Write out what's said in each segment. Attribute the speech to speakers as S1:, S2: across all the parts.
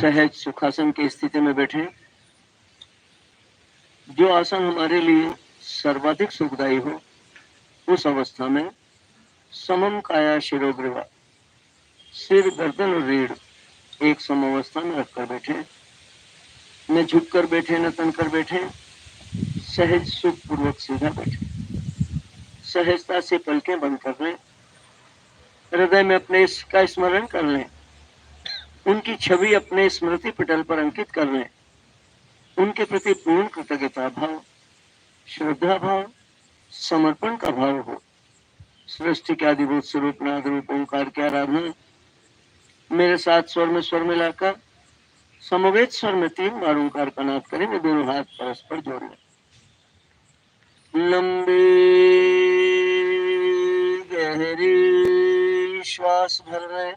S1: सहज सुखासन की स्थिति में बैठे। जो आसन हमारे लिए सर्वाधिक सुखदायी हो, उस अवस्था में समम काया शिरोग्रीवा, सिर गर्दन और रीढ़ एक सम अवस्था में रखकर बैठे। न झुककर बैठे न तनकर बैठे, सहज सुख पूर्वक सीधा बैठे। सहजता से पलकें बंद कर लें, हृदय में अपने इसका स्मरण कर लें, उनकी छवि अपने स्मृति पटल पर अंकित कर लें। उनके प्रति पूर्ण कृतज्ञता भाव, श्रद्धा भाव, समर्पण का भाव हो। सृष्टि के आदिभूत स्वरूप नाद रूप ओंकार की आराधना मेरे साथ स्वर में लाकर समवेत स्वर में 3 बार ओंकार का नाद करेंगे। दोनों हाथ परस्पर जोड़ लें। लंबी गहरी श्वास भर रहे हैं।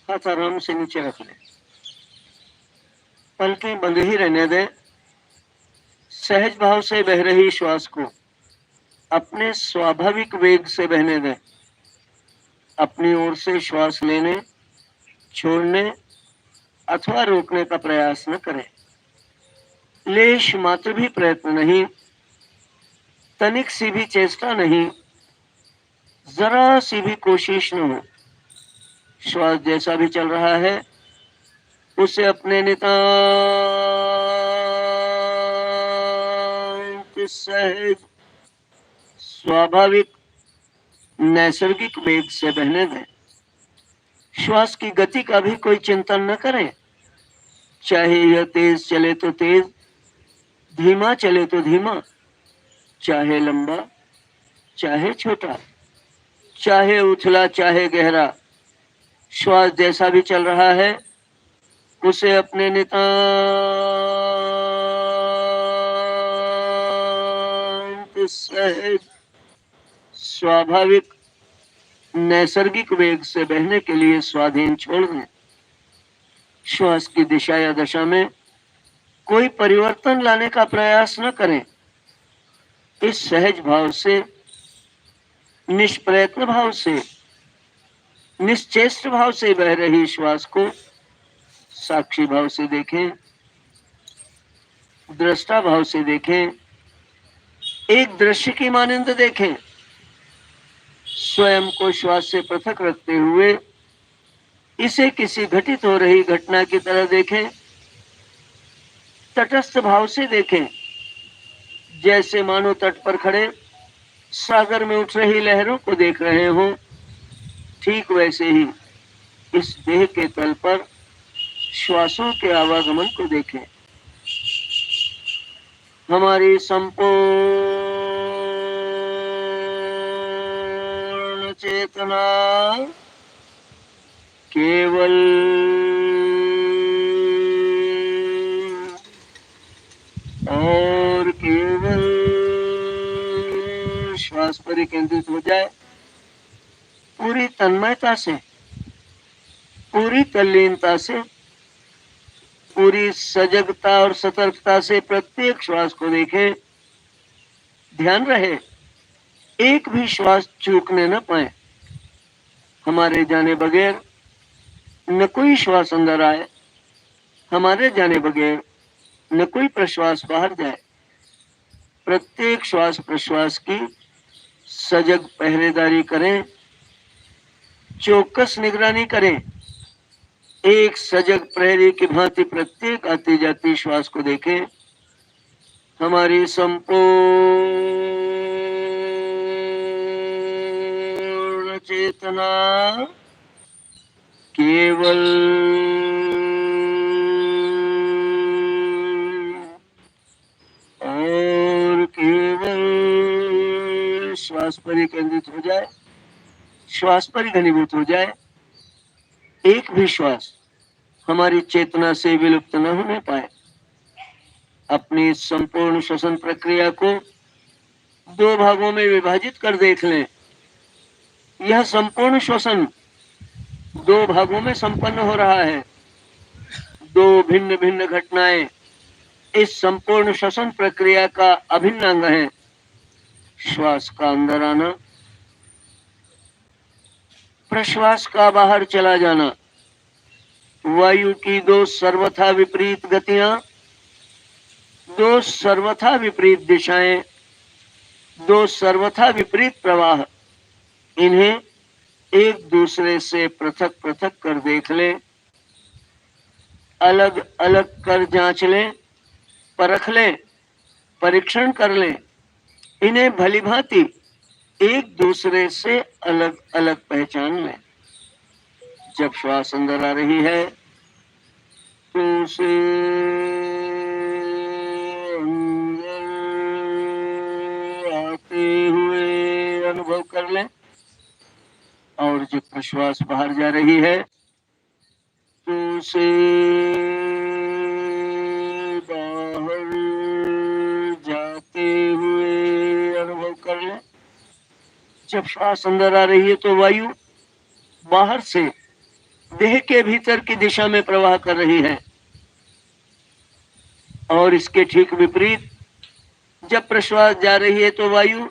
S1: हाथ आराम से नीचे रख लें, पलकें बंद ही रहने दें। सहज भाव से बह रही श्वास को अपने स्वाभाविक वेग से बहने दें। अपनी ओर से श्वास लेने, छोड़ने अथवा रोकने का प्रयास न करें। लेश मात्र भी प्रयत्न नहीं, तनिक सी भी चेष्टा नहीं, जरा सी भी कोशिश न हो। श्वास जैसा भी चल रहा है उसे अपने नितांत सहज स्वाभाविक नैसर्गिक वेग से बहने दें। श्वास की गति का भी कोई चिंतन न करें, चाहे यह तेज चले तो तेज, धीमा चले तो धीमा, चाहे लंबा चाहे छोटा, चाहे उथला चाहे गहरा। श्वास जैसा भी चल रहा है उसे अपने नितांत सहज स्वाभाविक नैसर्गिक वेग से बहने के लिए स्वाधीन छोड़ दें। श्वास की दिशा या दशा में कोई परिवर्तन लाने का प्रयास न करें। इस सहज भाव से, निष्प्रयत्न भाव से, निश्चेष्ट भाव से बह रही श्वास को साक्षी भाव से देखें, दृष्टा भाव से देखें, एक दृश्य की मानंद देखें। स्वयं को श्वास से पृथक रखते हुए इसे किसी घटित हो रही घटना की तरह देखें। तटस्थ भाव से देखें, जैसे मानो तट पर खड़े सागर में उठ रही लहरों को देख रहे हों। ठीक वैसे ही इस देह के तल पर श्वासों के आवागमन को देखें। हमारी संपूर्ण चेतना केवल और केवल श्वास पर ही केंद्रित हो जाए। पूरी तन्मयता से, पूरी तल्लीनता से, पूरी सजगता और सतर्कता से प्रत्येक श्वास को देखें। ध्यान रहे एक भी श्वास चूकने न पाए। हमारे जाने बगैर न कोई श्वास अंदर आए हमारे जाने बगैर, न कोई प्रश्वास बाहर जाए। प्रत्येक श्वास प्रश्वास की सजग पहरेदारी करें, चौकस निगरानी करें। एक सजग प्रहरी की भांति प्रत्येक आती जाती श्वास को देखें। हमारी संपूर्ण चेतना केवल और केवल श्वास पर ही केंद्रित हो जाए, श्वास पर ही घनीभूत हो जाए। एक भी श्वास हमारी चेतना से विलुप्त न होने पाए। अपनी संपूर्ण श्वसन प्रक्रिया को दो भागों में विभाजित कर देख लें। यह संपूर्ण श्वसन दो भागों में संपन्न हो रहा है। दो भिन्न भिन्न घटनाएं इस संपूर्ण श्वसन प्रक्रिया का अभिन्न अंग है। श्वास का अंदर आना, प्रश्वास का बाहर चला जाना। वायु की दो सर्वथा विपरीत गतियां, दो सर्वथा विपरीत दिशाएं, दो सर्वथा विपरीत प्रवाह, इन्हें एक दूसरे से पृथक पृथक कर देख लें, अलग अलग कर जांच लें, परख लें, परीक्षण कर लें। इन्हें भली भांति एक दूसरे से अलग अलग पहचान लें। जब श्वास अंदर आ रही है तो उसे अंदर आते हुए अनुभव कर लें, और जब प्रश्वास बाहर जा रही है तो उसे बाहर जाते हुए अनुभव कर लें। जब श्वास अंदर आ रही है तो वायु बाहर से देह के भीतर की दिशा में प्रवाह कर रही है, और इसके ठीक विपरीत जब प्रश्वास जा रही है तो वायु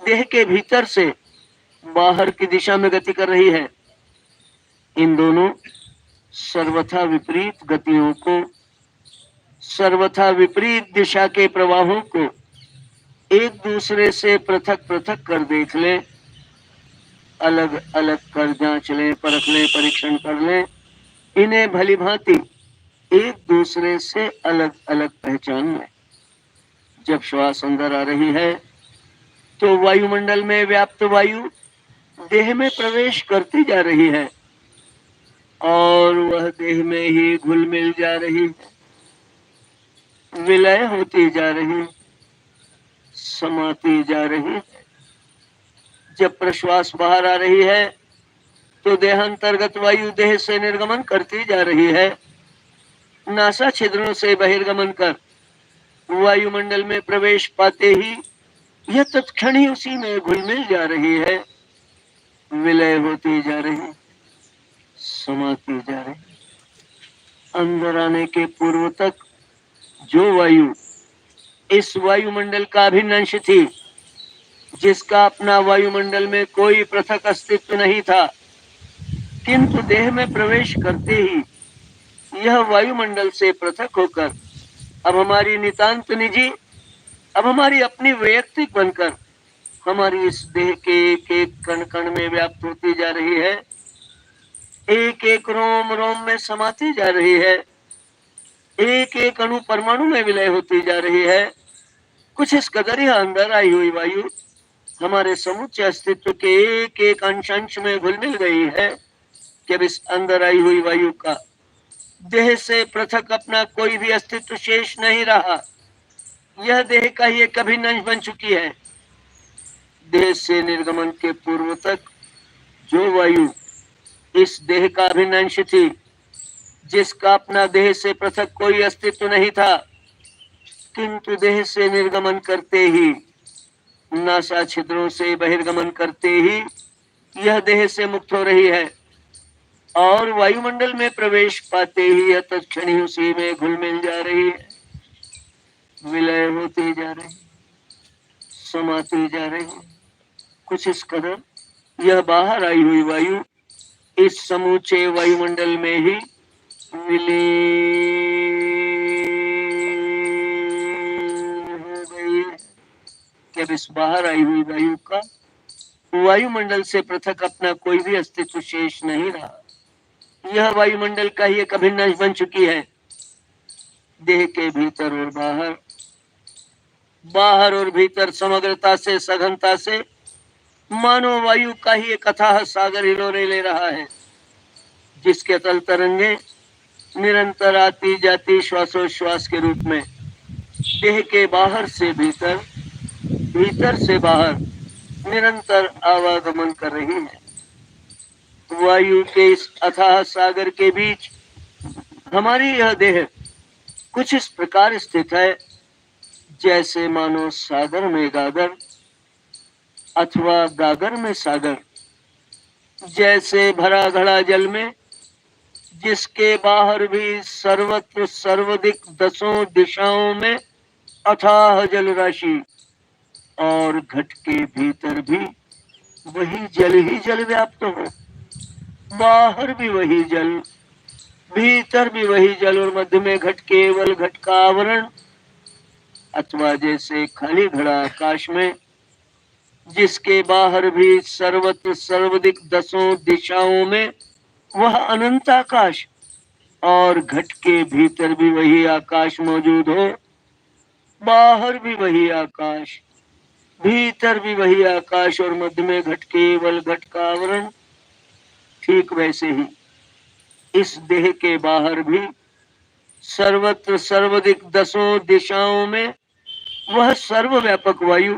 S1: देह के भीतर से बाहर की दिशा में गति कर रही है। इन दोनों सर्वथा विपरीत गतियों को, सर्वथा विपरीत दिशा के प्रवाहों को एक दूसरे से पृथक पृथक कर देख लें, अलग अलग कर जांच लें, परख लें, परीक्षण कर लें। इन्हें भली भांति एक दूसरे से अलग अलग पहचान लें। जब श्वास अंदर आ रही है तो वायुमंडल में व्याप्त वायु देह में प्रवेश करती जा रही है, और वह देह में ही घुल मिल जा रही है, विलय होती जा रही, समाती जा रही है। जब प्रश्वास बाहर आ रही है तो देहांतर्गत वायु देह से निर्गमन करती जा रही है, नासा छिद्रों से बहिर्गमन कर वायुमंडल में प्रवेश पाते ही यह तत्क्षण ही उसी में घुल मिल जा रही है, विलय होती जा रही, समाती जा रही। अंदर आने के पूर्व तक जो वायु इस वायुमंडल का अभिन्न अंश थी, जिसका अपना वायुमंडल में कोई पृथक अस्तित्व नहीं था, किंतु देह में प्रवेश करते ही यह वायुमंडल से पृथक होकर अब हमारी नितांत निजी, अब हमारी अपनी वैयक्तिक बनकर हमारी इस देह के एक एक कण कण में व्याप्त होती जा रही है, एक एक रोम रोम में समाती जा रही है, एक एक अणु परमाणु में विलय होती जा रही है। कुछ इस कदर ही अंदर आई हुई वायु हमारे समुच्चय अस्तित्व के एक एक अंश अंश में घुल मिल गई है कि अब इस अंदर आई हुई वायु का देह से पृथक अपना कोई भी अस्तित्व शेष नहीं रहा। यह देह का ही एक अभिन्न अंश बन चुकी है। देह से निर्गमन के पूर्व तक जो वायु इस देह का अभिन्न अंश थी, जिसका अपना देह से पृथक कोई अस्तित्व नहीं था, किंतु देह से निर्गमन करते ही, नासा छिद्रों से बहिर्गमन करते ही यह देह से मुक्त हो रही है, और वायुमंडल में प्रवेश पाते ही यह तत्क्षण ही उसी में घुल मिल जा रही है, विलय होती जा रही, समाती जा रही। कुछ इस कदर यह बाहर आई हुई वायु इस समूचे वायुमंडल में ही विलीन हो गई है कि अब इस बाहर आई हुई वायु का वायुमंडल से पृथक अपना कोई भी अस्तित्व शेष नहीं रहा। यह वायुमंडल का ही एक अभिन्न अंश बन चुकी है। देह के भीतर और बाहर, बाहर और भीतर समग्रता से, सघनता से मानो वायु का ही एक अथाह सागर हिलोरे ले रहा है, जिसके अतल तरंगे निरंतर आती जाती श्वासोश्वास के रूप में देह के बाहर से भीतर, भीतर से बाहर निरंतर आवागमन कर रही है। वायु के इस अथाह सागर के बीच हमारी यह देह कुछ इस प्रकार स्थित है जैसे मानो सागर में गागर अथवा गागर में सागर। जैसे भरा घड़ा जल में, जिसके बाहर भी सर्वत्र सर्वदिक दसों दिशाओं में अथाह जल राशि, और घट के भीतर भी वही जल ही जल व्याप्त हो। बाहर भी वही जल, भीतर भी वही जल, और मध्य में घट, केवल घट का आवरण। अथवा जैसे खाली घड़ा आकाश में, जिसके बाहर भी सर्वत्र सर्वदिक दसों दिशाओं में वह अनंत आकाश, और घट के भीतर भी वही आकाश मौजूद हो। बाहर भी वही आकाश, भीतर भी वही आकाश, और मध्य में घट, केवल घट का आवरण। ठीक वैसे ही इस देह के बाहर भी सर्वत्र सर्वदिक दसों दिशाओं में वह सर्वव्यापक वायु,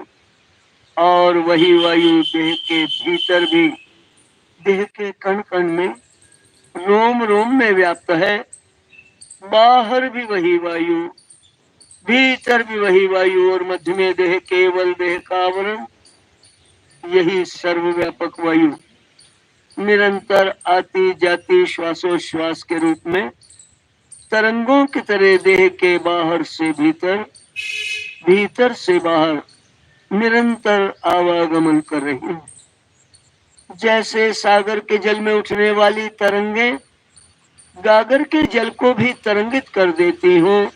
S1: और वही वायु देह के भीतर भी, देह के कण कण में, रोम रोम में व्याप्त है। बाहर भी वही वायु, भीतर भी वही वायु, और मध्य में देह, केवल देह का आवरण। यही सर्वव्यापक वायु निरंतर आती जाती श्वासोश्वास के रूप में तरंगों की तरह देह के बाहर से भीतर, भीतर से बाहर निरंतर आवागमन कर रही है। जैसे सागर के जल में उठने वाली तरंगे गागर के जल को भी तरंगित कर देती हो,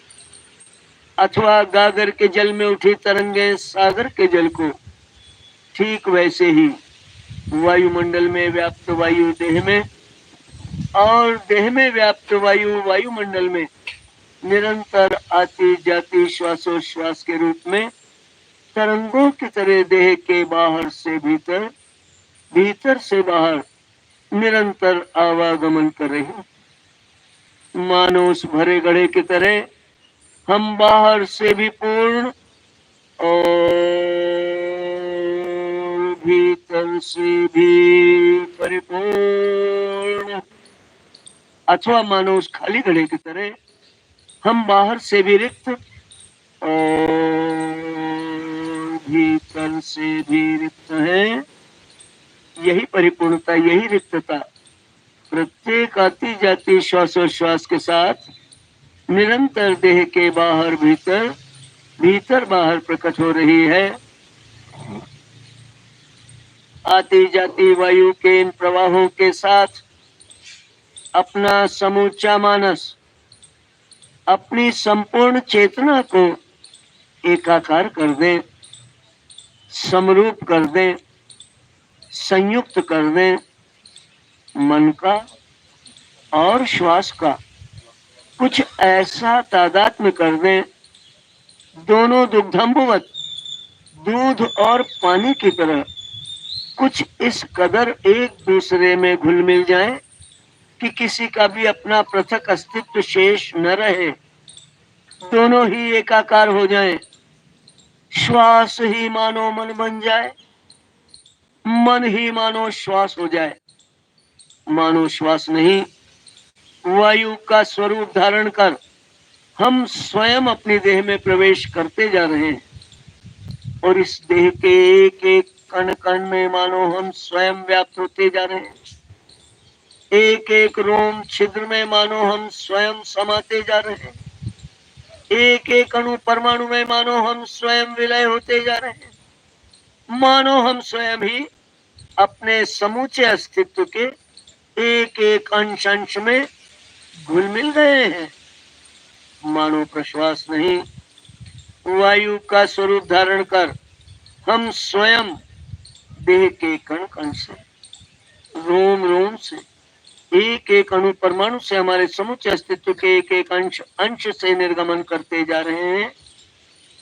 S1: अथवा गागर के जल में उठी तरंगे सागर के जल को, ठीक वैसे ही वायुमंडल में व्याप्त वायु देह में, और देह में व्याप्त वायु वायुमंडल में निरंतर आती जाती श्वासोश्वास के रूप में तरंगों की तरह देह के बाहर से भीतर, भीतर से बाहर निरंतर आवागमन कर रही। मानो उस भरे घड़े की तरह हम बाहर से भी पूर्ण और भीतर से भी परिपूर्ण, अथवा मानो उस खाली घड़े की तरह हम बाहर से भी रिक्त और भीतर से भी रिक्त हैं। यही परिपूर्णता, यही रिक्तता प्रत्येक आती जाती श्वासोश्वास के साथ निरंतर देह के बाहर भीतर, भीतर बाहर प्रकट हो रही है। आती जाती वायु के इन प्रवाहों के साथ अपना समूचा मानस, अपनी संपूर्ण चेतना को एकाकार कर दें, समरूप कर दें, संयुक्त कर दें। मन का और श्वास का कुछ ऐसा तादात्म्य कर दें, दोनों दुग्धम्बवत, दूध और पानी की तरह कुछ इस कदर एक दूसरे में घुल मिल जाएं कि किसी का भी अपना पृथक अस्तित्व शेष न रहे, दोनों ही एकाकार हो जाएं। श्वास ही मानो मन बन जाए, मन ही मानो श्वास हो जाए। मानो श्वास नहीं, वायु का स्वरूप धारण कर हम स्वयं अपने देह में प्रवेश करते जा रहे हैं, और इस देह के एक एक कण कण में मानो हम स्वयं व्याप्त होते जा रहे हैं। एक एक रोम छिद्र में मानो हम स्वयं समाते जा रहे हैं। एक एक अणु परमाणु में मानो हम स्वयं विलय होते जा रहे हैं। मानो हम स्वयं ही अपने समूचे अस्तित्व के एक एक अंश अंश में घुल मिल गए हैं। मानो प्रश्वास नहीं, वायु का स्वरूप धारण कर हम स्वयं देह के कण कण से, रोम रोम से, एक एक अणु परमाणु से, हमारे समुचे अस्तित्व के एक एक अंश अंश से निर्गमन करते जा रहे हैं।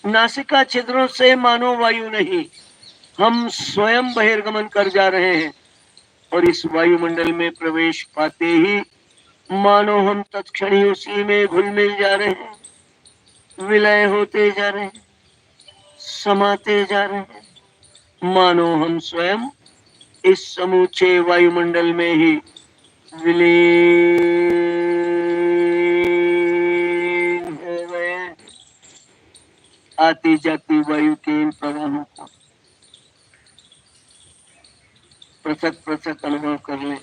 S1: नासिका छिद्रों से मानो वायु नहीं, हम स्वयं बहिर्गमन कर जा रहे हैं और इस वायुमंडल में प्रवेश पाते ही मानो हम तत्क्षण ही उसी में घुल मिल जा रहे हैं, विलय होते जा रहे हैं, समाते जा रहे हैं। मानो हम स्वयं इस समूचे वायुमंडल में ही विलीन हो गए। आती जाती वायु के इन प्रवाहों को पृथक पृथक अनुभव कर लें।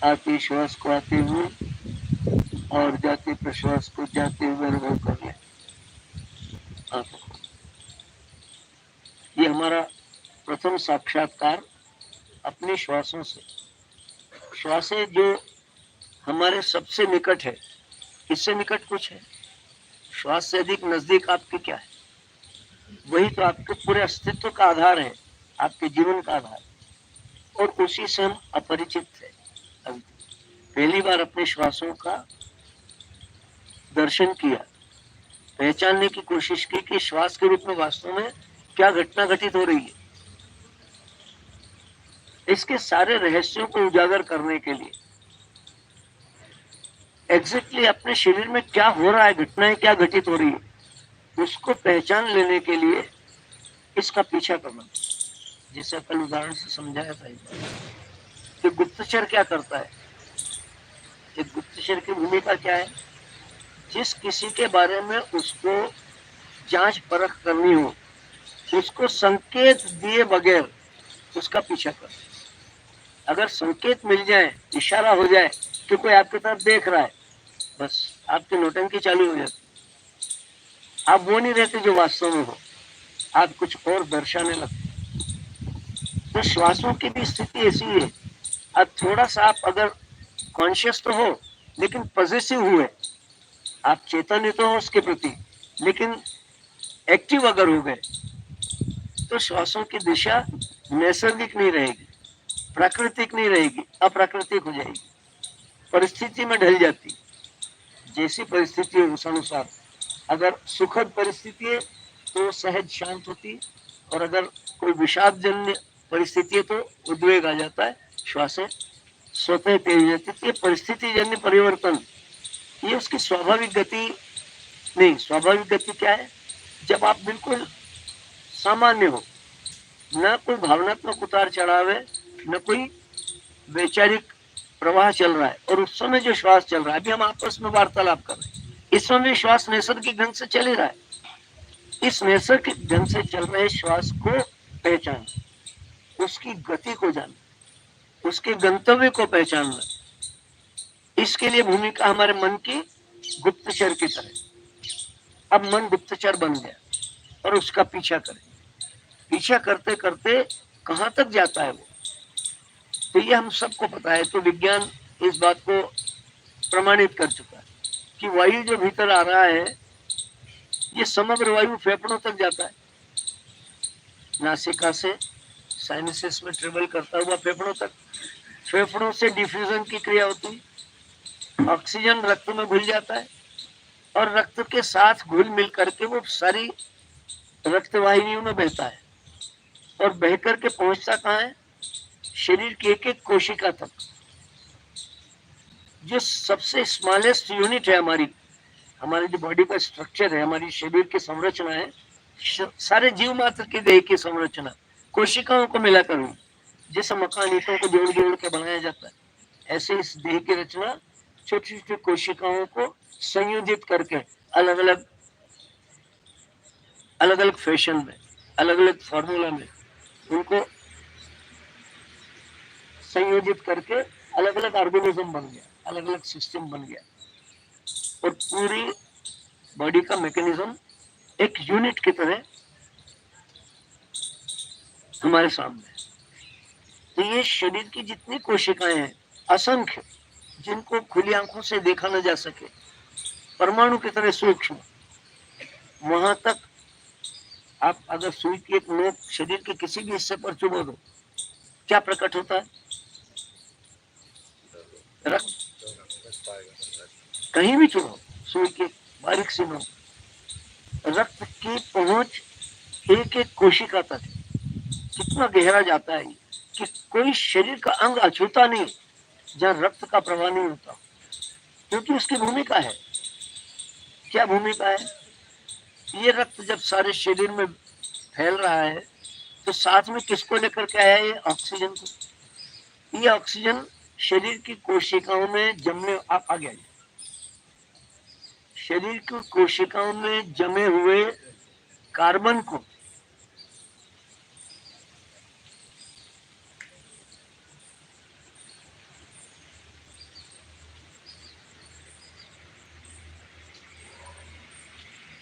S1: आती श्वास को आते हुए और जाते प्रश्वास को जाते हुए अनुभव कर लें। ये हमारा प्रथम साक्षात्कार अपने श्वासों से। श्वासें जो हमारे सबसे निकट है, इससे निकट कुछ है? श्वास से अधिक नजदीक आपके क्या है? वही तो आपके पूरे अस्तित्व का आधार है, आपके जीवन का आधार, और उसी से हम अपरिचित थे। अभी पहली बार अपने श्वासों का दर्शन किया, पहचानने की कोशिश की कि श्वास के रूप में वास्तव में क्या घटना घटित हो रही है। इसके सारे रहस्यों को उजागर करने के लिए, एग्जैक्टली अपने शरीर में क्या हो रहा है, घटनाएं क्या घटित हो रही है, उसको पहचान लेने के लिए इसका पीछा करना। जैसे कल उदाहरण से समझाया था कि गुप्तचर क्या करता है। कि गुप्तचर की भूमिका क्या है? जिस किसी के बारे में उसको जांच परख करनी हो, उसको संकेत दिए बगैर उसका पीछा कर। अगर संकेत मिल जाए, इशारा हो जाए कि कोई आपकी तरफ देख रहा है, बस आपकी नौटंकी चालू हो जाती। आप वो नहीं रहते जो वास्तव में हो, आप कुछ और दर्शाने लगते। तो श्वासों की भी स्थिति ऐसी है। अब थोड़ा सा आप अगर कॉन्शियस तो हो लेकिन पॉजिटिव हुए, आप चेतन तो हो उसके प्रति, लेकिन एक्टिव अगर हो गए तो श्वासों की दिशा नैसर्गिक नहीं रहेगी, प्राकृतिक नहीं रहेगी, अप्राकृतिक हो जाएगी, परिस्थिति में ढल जाती। जैसी परिस्थिति है उस अनुसार, अगर सुखद परिस्थिति है तो सहज शांत होती, और अगर कोई विषादजन्य परिस्थिति है तो उद्वेग आ जाता है, श्वासें स्वतः तेज हो जाती। ये परिस्थिति जन्य परिवर्तन, ये उसकी स्वाभाविक गति नहीं। स्वाभाविक गति क्या है? जब आप बिल्कुल सामान्य हो, न कोई भावनात्मक उतार चढ़ाव है, न कोई वैचारिक प्रवाह चल रहा है, और उस समय जो श्वास चल रहा है, अभी हम आपस में वार्तालाप कर रहे हैं, इस समय श्वास नैसर्गिक ढंग से चल ही रहा है। इस नैसर्गिक ढंग से चल रहे श्वास को पहचान, उसकी गति को जानना, उसके गंतव्य को पहचानना, इसके लिए भूमिका हमारे मन की गुप्तचर की तरह। अब मन गुप्तचर बन गया और उसका पीछा करे। पीछा करते करते कहां तक जाता है वो, तो ये हम सबको पता है। तो विज्ञान इस बात को प्रमाणित कर चुका है कि वायु जो भीतर आ रहा है, ये समग्र वायु फेफड़ों तक जाता है। नासिका से साइनसेस में ट्रेवल करता हुआ फेफड़ों तक, फेफड़ों से डिफ्यूजन की क्रिया होती है, ऑक्सीजन रक्त में घुल जाता है, और रक्त के साथ घुल मिल करके वो सारी रक्त वाहिनियों में बहता है, और बह करके पहुंचता कहाँ है? शरीर की एक एक कोशिका तक। जो सबसे स्मॉलेस्ट यूनिट है हमारी जो बॉडी का स्ट्रक्चर है, हमारी शरीर की संरचना है, सारे जीव मात्र की देह की संरचना कोशिकाओं को मिलाकर हुई। जैसे मकान ईंटों को जोड़ जोड़ के बनाया जाता है, ऐसे इस देह की रचना छोटी छोटी कोशिकाओं को संयोजित करके अलग अलग फैशन में, अलग अलग फॉर्मूला में उनको संयोजित करके अलग अलग ऑर्गेनिज्म बन गया, अलग अलग सिस्टम बन गया, और पूरी बॉडी का मैकेनिज्म एक यूनिट की तरह हमारे सामने। तो ये शरीर की जितनी कोशिकाएं हैं असंख्य, जिनको खुली आंखों से देखा न जा सके, परमाणु की तरह सूक्ष्म, वहां तक आप अगर सुई की एक नोक शरीर के किसी भी हिस्से पर चुभो दो, क्या प्रकट होता है? रक्त। कहीं भी चुभो सुई की बारीक सी नोक, रक्त की पहुंच एक एक कोशिका तक कितना गहरा जाता है कि कोई शरीर का अंग अछूता नहीं जहां रक्त का प्रवाह नहीं होता, क्योंकि उसकी भूमिका है। क्या भूमिका है? ये रक्त जब सारे शरीर में फैल रहा है तो साथ में किसको लेकर के आया है? ये ऑक्सीजन को। ये ऑक्सीजन शरीर की कोशिकाओं में जमने आ गया। शरीर की कोशिकाओं में जमे हुए कार्बन को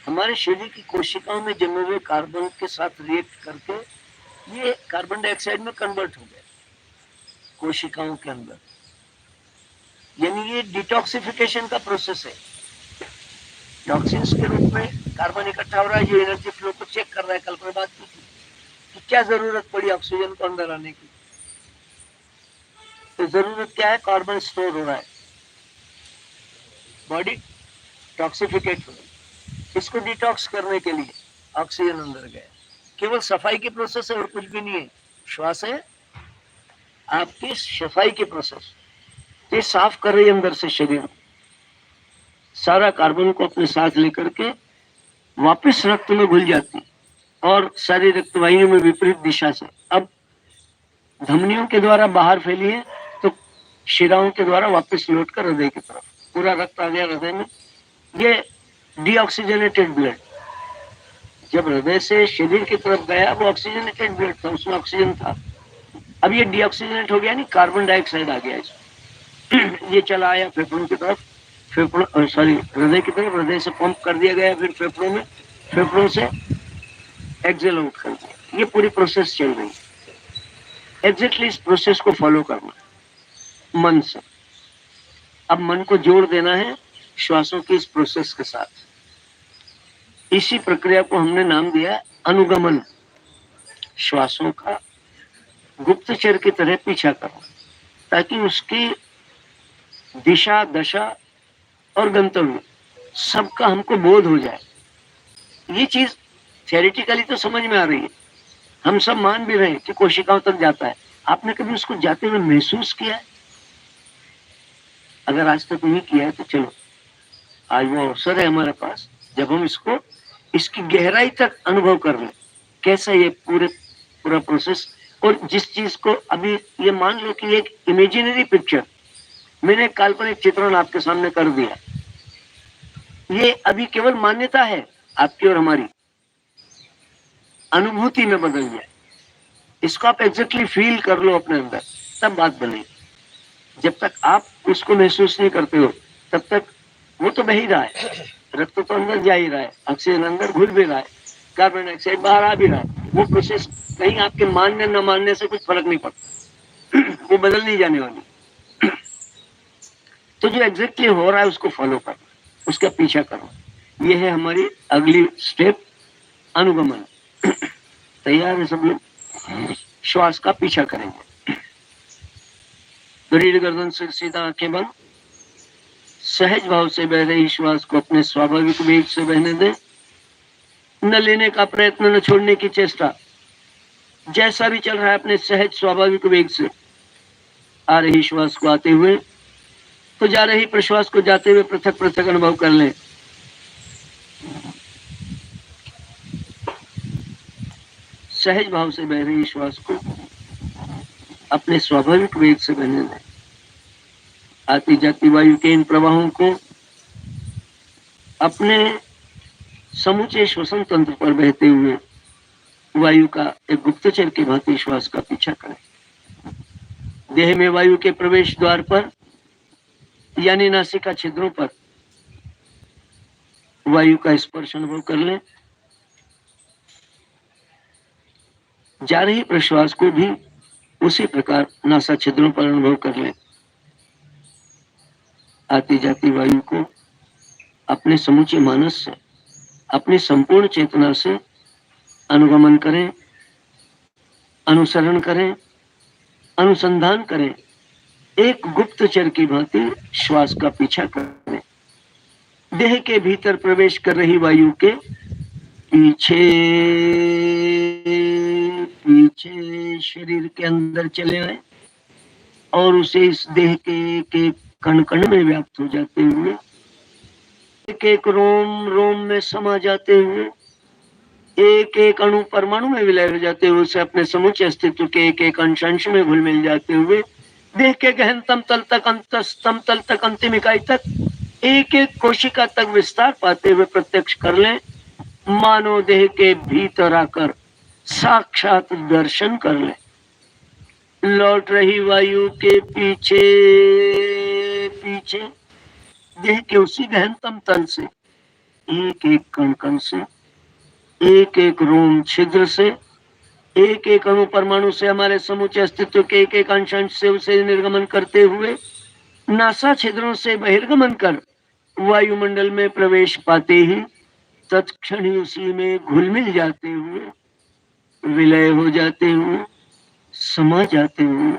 S1: हमारे शरीर की कोशिकाओं में जमे हुए कार्बन के साथ रिएक्ट करके ये कार्बन डाइऑक्साइड में कन्वर्ट हो गया कोशिकाओं के अंदर। यानी ये डिटॉक्सिफिकेशन का प्रोसेस है। टॉक्सिन्स के रूप में कार्बन इकट्ठा हो रहा है, जो एनर्जी फ्लो को चेक कर रहा है। कल पर बात की थी कि क्या जरूरत पड़ी ऑक्सीजन को अंदर आने की, तो जरूरत क्या है? कार्बन स्टोर हो रहा है, बॉडी टॉक्सिफिकेट हो रही है। इसको डिटॉक्स करने के लिए ऑक्सीजन अंदर गया। केवल सफाई की प्रोसेस है और कुछ भी नहीं है। श्वास है आपकी सफाई की प्रोसेस, ये साफ कर रही है अंदर से शरीर, सारा कार्बन को अपने साथ लेकर के वापस रक्त में घुल जाती और सारी रक्तवाहिनियों में विपरीत दिशा से अब धमनियों के द्वारा बाहर फैली है, तो शिराओं के द्वारा वापस लौट कर हृदय की तरफ पूरा रक्त आ गया हृदय में। ये डीऑक्सीजनेटेड ब्लड जब हृदय से शरीर की तरफ गया, वो ऑक्सीजनेटेड ब्लड था, उसमें ऑक्सीजन था। अब ये डीऑक्सीजनेट हो गया, नहीं कार्बन डाइऑक्साइड आ गया इसमें। ये चला आया फेफड़ों की तरफ, फेफड़ों सॉरी हृदय की तरफ, हृदय से पंप कर दिया गया, फिर फेफड़ों में, फेफड़ों से एक्सेल आउट कर दिया। ये पूरी प्रोसेस चल रही है। एग्जैक्टली इस प्रोसेस को फॉलो करना मन से। अब मन को जोड़ देना है श्वासों की इस प्रोसेस के साथ। इसी प्रक्रिया को हमने नाम दिया अनुगमन। श्वासों का गुप्तचर की तरह पीछा करना, ताकि उसकी दिशा, दशा और गंतव्य सबका हमको बोध हो जाए। ये चीज थ्योरेटिकली तो समझ में आ रही है, हम सब मान भी रहे हैं कि कोशिकाओं तक जाता है। आपने कभी उसको जाते हुए महसूस किया है? अगर आज तक नहीं किया है तो चलो आज वो अवसर है हमारे पास, जब हम इसको इसकी गहराई तक अनुभव कर लें, कैसा ये पूरा प्रोसेस। और जिस चीज को अभी ये मान लो कि एक इमेजिनरी पिक्चर, मैंने काल्पनिक चित्रण आपके सामने कर दिया, ये अभी केवल मान्यता है आपकी और हमारी, अनुभूति में बदल जाए। इसको आप एग्जैक्टली फील कर लो अपने अंदर, तब बात बनेगी। जब तक आप उसको महसूस नहीं करते हो तब तक वो तो बह ही रहा है, रक्त तो अंदर जा ही रहा है, ऑक्सीजन अंदर घुल भी रहा है, कार्बन डाइऑक्साइड बाहर आ भी रहा है। वो प्रोसेस कहीं आपके मानने न मानने से कुछ फर्क नहीं पड़ता, वो बदल नहीं जाने वाली। तो जो एग्जैक्टली हो रहा है उसको फॉलो करना, उसका पीछा करना, ये है हमारी अगली स्टेप, अनुगमन। तैयार है सब लोग? श्वास का पीछा करेंगे। रीढ़ गर्दन सिर सीधा, आंखें बंद। सहज भाव से बह रही श्वास को अपने स्वाभाविक वेग से बहने दें। न लेने का प्रयत्न, न छोड़ने की चेष्टा, जैसा भी चल रहा है अपने सहज स्वाभाविक वेग से। आ रही श्वास को आते हुए तो जा रही प्रश्वास को जाते हुए पृथक पृथक अनुभव कर लें। सहज भाव से बह रही श्वास को अपने स्वाभाविक वेग से बहने दें। आती जाती वायु के इन प्रवाहों को अपने समूचे श्वसन तंत्र पर बहते हुए वायु का एक गुप्तचर की भांति श्वास का पीछा करें। देह में वायु के प्रवेश द्वार पर यानी नासिका छिद्रों पर वायु का स्पर्श अनुभव कर लें। जा रही प्रश्वास को भी उसी प्रकार नासा छिद्रों पर अनुभव कर लें। आती जाती वायु को अपने समूचे मानस से, अपनी संपूर्ण चेतना से अनुगमन करें, अनुसरण करें, अनुसंधान करें। एक गुप्तचर की भांति श्वास का पीछा करें। देह के भीतर प्रवेश कर रही वायु के पीछे पीछे शरीर के अंदर चले आए और उसे इस देह के कण कण में व्याप्त हो जाते हुए, एक एक रोम रोम में समा जाते हुए, एक एक अणु परमाणु में विलय हो जाते हुए, उसे अपने समूचे अस्तित्व के एक एक अंश में घुल मिल जाते हुए, देह के गहनतम तल तक, अंतस्तम तल तक, अंतिम इकाई तक, एक एक कोशिका तक विस्तार पाते हुए प्रत्यक्ष कर लें। मानो देह के भीतर आकर साक्षात दर्शन कर लें। लौट रही वायु के पीछे पीछे देह के उसी गहनतम तल से, एक एक कण कण से, एक एक रोम छिद्र से, एक एक अणु परमाणु से, हमारे समूचे अस्तित्व के एक एक अंश से उसे निर्गमन करते हुए, नासा छिद्रों से बहिर्गमन कर वायुमंडल में प्रवेश पाते ही तत्क्षण ही उसी में घुल मिल जाते हुए, विलय हो जाते हुए, समा जाते हुए,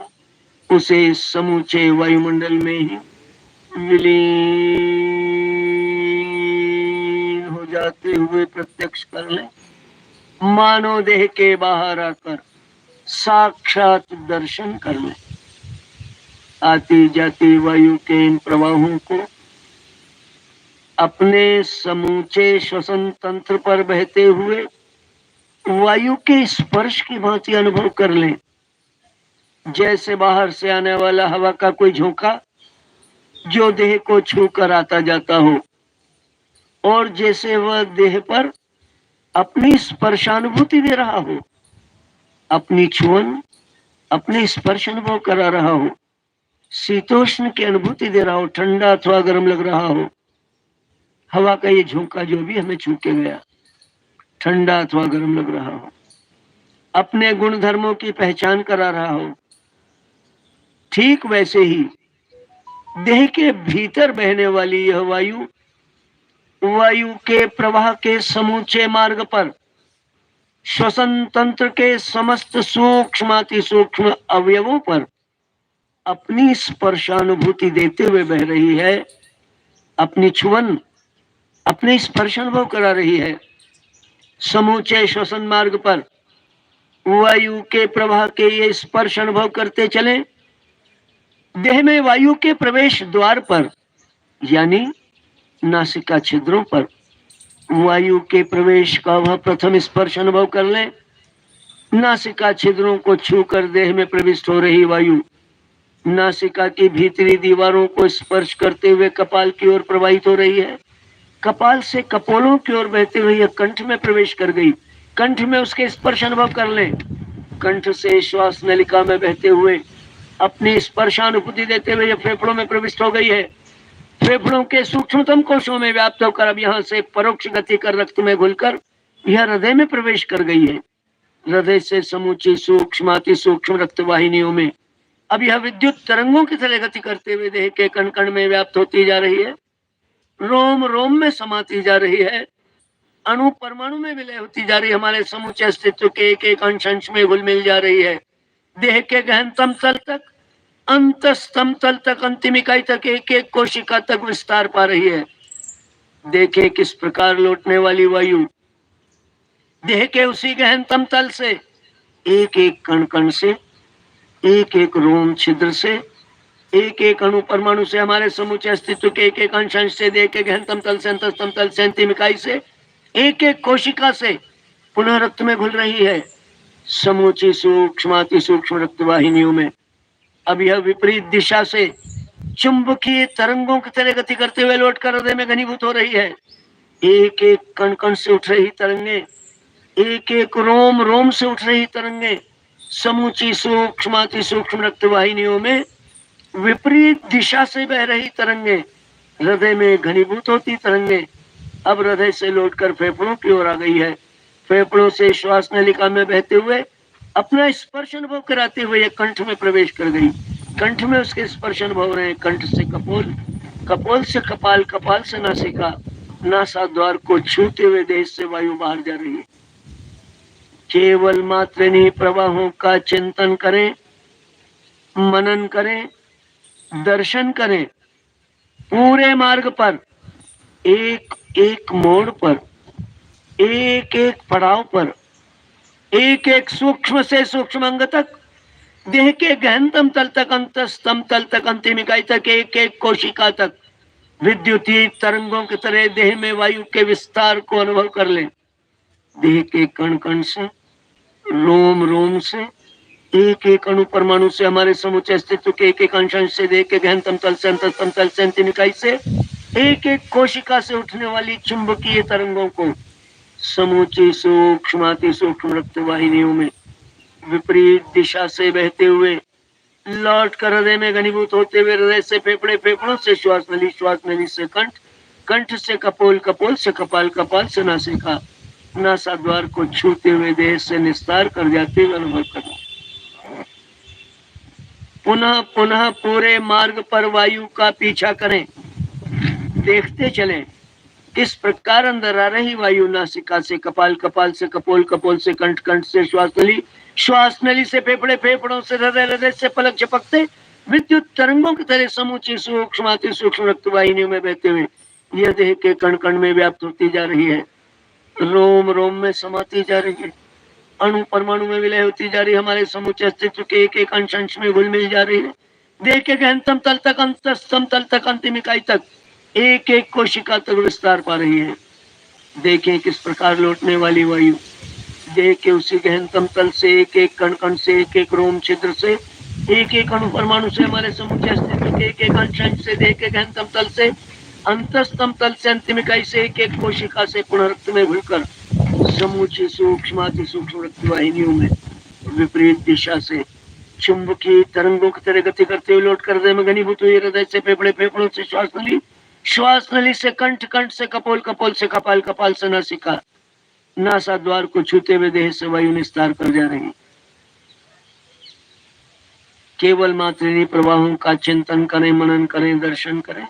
S1: उसे समूचे वायुमंडल में ही विलीन हो जाते हुए प्रत्यक्ष कर ले। मानो देह के बाहर आकर साक्षात दर्शन कर ले। आती जाती वायु के इन प्रवाहों को अपने समूचे श्वसन तंत्र पर बहते हुए वायु के स्पर्श की भांति अनुभव कर लें। जैसे बाहर से आने वाला हवा का कोई झोंका जो देह को छूकर आता जाता हो, और जैसे वह देह पर अपनी स्पर्शानुभूति दे रहा हो, अपनी छुअन, अपने स्पर्श अनुभव करा रहा हो, शीतोष्ण की अनुभूति दे रहा हो, ठंडा अथवा गर्म लग रहा हो, हवा का ये झोंका जो भी हमें छू के गया, ठंडा अथवा गर्म लग रहा हो, अपने गुण धर्मों की पहचान करा रहा हो, ठीक वैसे ही देह के भीतर बहने वाली यह वायु, वायु के प्रवाह के समूचे मार्ग पर श्वसन तंत्र के समस्त सूक्ष्माति सूक्ष्म अवयवों पर अपनी स्पर्शानुभूति देते हुए बह रही है। अपनी छुअन, अपने स्पर्श अनुभव करा रही है। समूचे श्वसन मार्ग पर वायु के प्रवाह के ये स्पर्श अनुभव करते चले। देह में वायु के प्रवेश द्वार पर, यानी नासिका छिद्रों पर वायु के प्रवेश का वह प्रथम स्पर्श अनुभव कर लें। नासिका छिद्रों को छूकर देह में प्रविष्ट हो रही वायु नासिका की भीतरी दीवारों को स्पर्श करते हुए कपाल की ओर प्रवाहित हो रही है। कपाल से कपोलों की ओर बहते हुए यह कंठ में प्रवेश कर गई। कंठ में उसके स्पर्श अनुभव कर लें। कंठ से श्वास नलिका में बहते हुए अपनी स्पर्शानुभूति देते हुए यह फेफड़ों में प्रविष्ट हो गई है। फेफड़ों के सूक्ष्मतम कोशों में व्याप्त होकर अब यहाँ से परोक्ष गति कर रक्त में घुलकर यह हृदय में प्रवेश कर गई है। हृदय से समूची सूक्ष्म अति सूक्ष्म रक्त वाहिनियों में अब यह विद्युत तरंगों की तरह गति करते हुए देह के कण कण में व्याप्त होती जा रही है, रोम रोम में समाती जा रही है, अणु परमाणु में विलय होती जा रही है, हमारे समूचे अस्तित्व के एक एक अंश अंश में घुल मिल जा रही है। देह के गहनतम तल तक, अंतस्तम तल तक, अंतिम इकाई तक, एक एक कोशिका तक विस्तार पा रही है। देखे किस प्रकार लौटने वाली वायु देह के उसी गहनतम तल से, एक एक कण कण से, एक एक रोम छिद्र से, एक एक अणु परमाणु से, हमारे समूचे अस्तित्व के एक एक अंश अंश से, देह के गहनतम तल से, अंतस्तम तल से, अंतिम इकाई से, एक एक कोशिका से पुनः रक्त में घुल रही है। समूची सूक्ष्म अति सूक्ष्म रक्त वाहिनियों में अब यह विपरीत दिशा से चुंबकीय तरंगों की तरह गति करते हुए लौटकर हृदय में घनीभूत हो रही है। एक एक कण कण से उठ रही तरंगे, एक एक रोम रोम से उठ रही तरंगे, समूची सूक्ष्म अति सूक्ष्म रक्त वाहिनियों में विपरीत दिशा से बह रही तरंगे, हृदय में घनीभूत होती तरंगे अब हृदय से लौटकर फेफड़ों की ओर आ गई है। फेफड़ों से श्वास नलिका में बहते हुए अपना स्पर्श अनुभव कराते हुए यह कंठ में प्रवेश कर गई। कंठ में उसके स्पर्श अनुभव रहे, कंठ से कपोल, कपोल से कपाल, कपाल से नासिका, नासा द्वार को छूते हुए देह से वायु बाहर जा रही है। केवल मात्र इन्हीं प्रवाहों का चिंतन करें, मनन करें, दर्शन करें। पूरे मार्ग पर, एक एक मोड़ पर, एक एक पड़ाव पर, एक एक सूक्ष्म से सूक्ष्म अंग तक, देह के गहनतम तल तक, अंतस्तम तल तक, अंतिम इकाई तक, एक एक कोशिका तक विद्युतीय तरंगों की तरह देह में वायु के विस्तार को अनुभव कर लें। देह के कण कण से, रोम रोम से, एक एक अणु परमाणु से, हमारे समुचे अस्तित्व के एक एक अंश से, देह के गहनतम तल से, अंतस्तम तल से, अंतिम इकाई से, एक एक कोशिका से उठने वाली चुंबकीय तरंगों को समूची सूक्ष्माति सूक्ष्म रक्त वाहिनियों में विपरीत दिशा से बहते हुए लौट कर हृदय में घनीभूत होते हुए, हृदय से फेफड़े, फेफड़ों से श्वास नली, श्वास नली से कंठ, कंठ से कपोल, कपोल से कपाल, कपाल से नासिका, नासा द्वार को छूते हुए देह से निस्तार कर जाते हुए अनुभव करना। पुनः पुनः पूरे मार्ग पर वायु का पीछा करें, देखते चलें किस प्रकार अंदर आ रही वायु नासिका से कपाल, कपाल से कपोल, कपोल से कंठ, कंठ से श्वास नली, श्वास नली से फेफड़े, फेफड़ों से हृदय, हृदय से पलक झपकते विद्युत तरंगों की तरह समूची सूक्ष्माति सूक्ष्म रक्त वाहिनियों में बहते हुए यह देह के कण कण में व्याप्त होती जा रही है, रोम रोम में समाती जा रही है, अणु परमाणु में विलय होती जा रही है, हमारे समूचे अस्तित्व के एक एक अंश अंश में घुल मिल जा रही है। देह के गहनतम तल तक, अंतस्तम तल तक, अंतिम इकाई तक, एक एक कोशिका तक विस्तार पा रही है। देखें किस प्रकार लौटने वाली वायु देह के उसी गहनतम तल से, एक एक कण कण से, एक एक रोम छिद्र से, एक एक अणु परमाणु से, हमारे समूचे अस्तित्व के एक एक अंश अंश से, देह के गहनतम तल से, अंतस्तम तल से, अंतिम इकाई से, एक एक कोशिका से पुनः रक्त में घुलकर समूची सूक्ष्माति सूक्ष्म रक्त वाहिनियों में विपरीत दिशा से चुंबकीय तरंगों की तरह गति करते हुए लौट कर हृदय में घनीभूत हुई, हृदय से फेफड़े, फेफड़ों से श्वास नली, श्वास नली से कंठ, कंठ से कपोल, कपोल से कपाल, कपाल से नासिका, नासा द्वार को छूते हुए देह से वायु निस्तार कर जा रही। केवल मात्र इन्हीं प्रवाहों का चिंतन करें, मनन करें, दर्शन करें।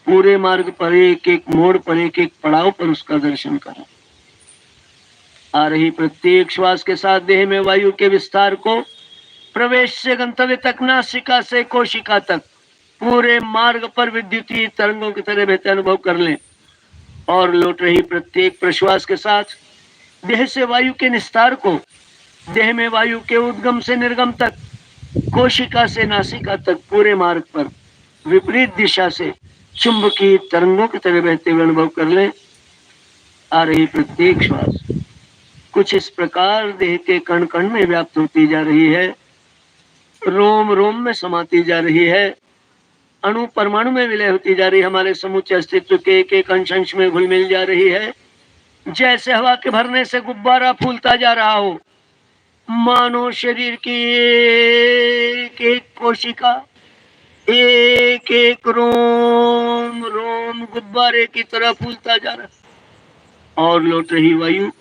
S1: पूरे मार्ग पर, एक एक मोड़ पर, एक एक पड़ाव पर उसका दर्शन करें। आ रही प्रत्येक श्वास के साथ देह में वायु के विस्तार को प्रवेश से गंतव्य तक, नासिका से कोशिका तक, पूरे मार्ग पर विद्युतीय तरंगों की तरह बहते अनुभव कर लें। और लौट रही प्रत्येक प्रश्वास के साथ देह से वायु के निस्तार को, देह में वायु के उद्गम से निर्गम तक, कोशिका से नासिका तक, पूरे मार्ग पर विपरीत दिशा से चुंबकीय तरंगों की तरह बहते हुए अनुभव कर लें। आ रही प्रत्येक श्वास कुछ इस प्रकार देह के कण कण में व्याप्त होती जा रही है, रोम रोम में समाती जा रही है, अणु परमाणु में विलय होती जा रही है, हमारे समूचे अस्तित्व के एक एक अंश अंश में घुल मिल जा रही है। जैसे हवा के भरने से गुब्बारा फूलता जा रहा हो, मानो शरीर की एक एक कोशिका, एक एक रोम रोम गुब्बारे की तरह फूलता जा रहा। और लौट रही वायु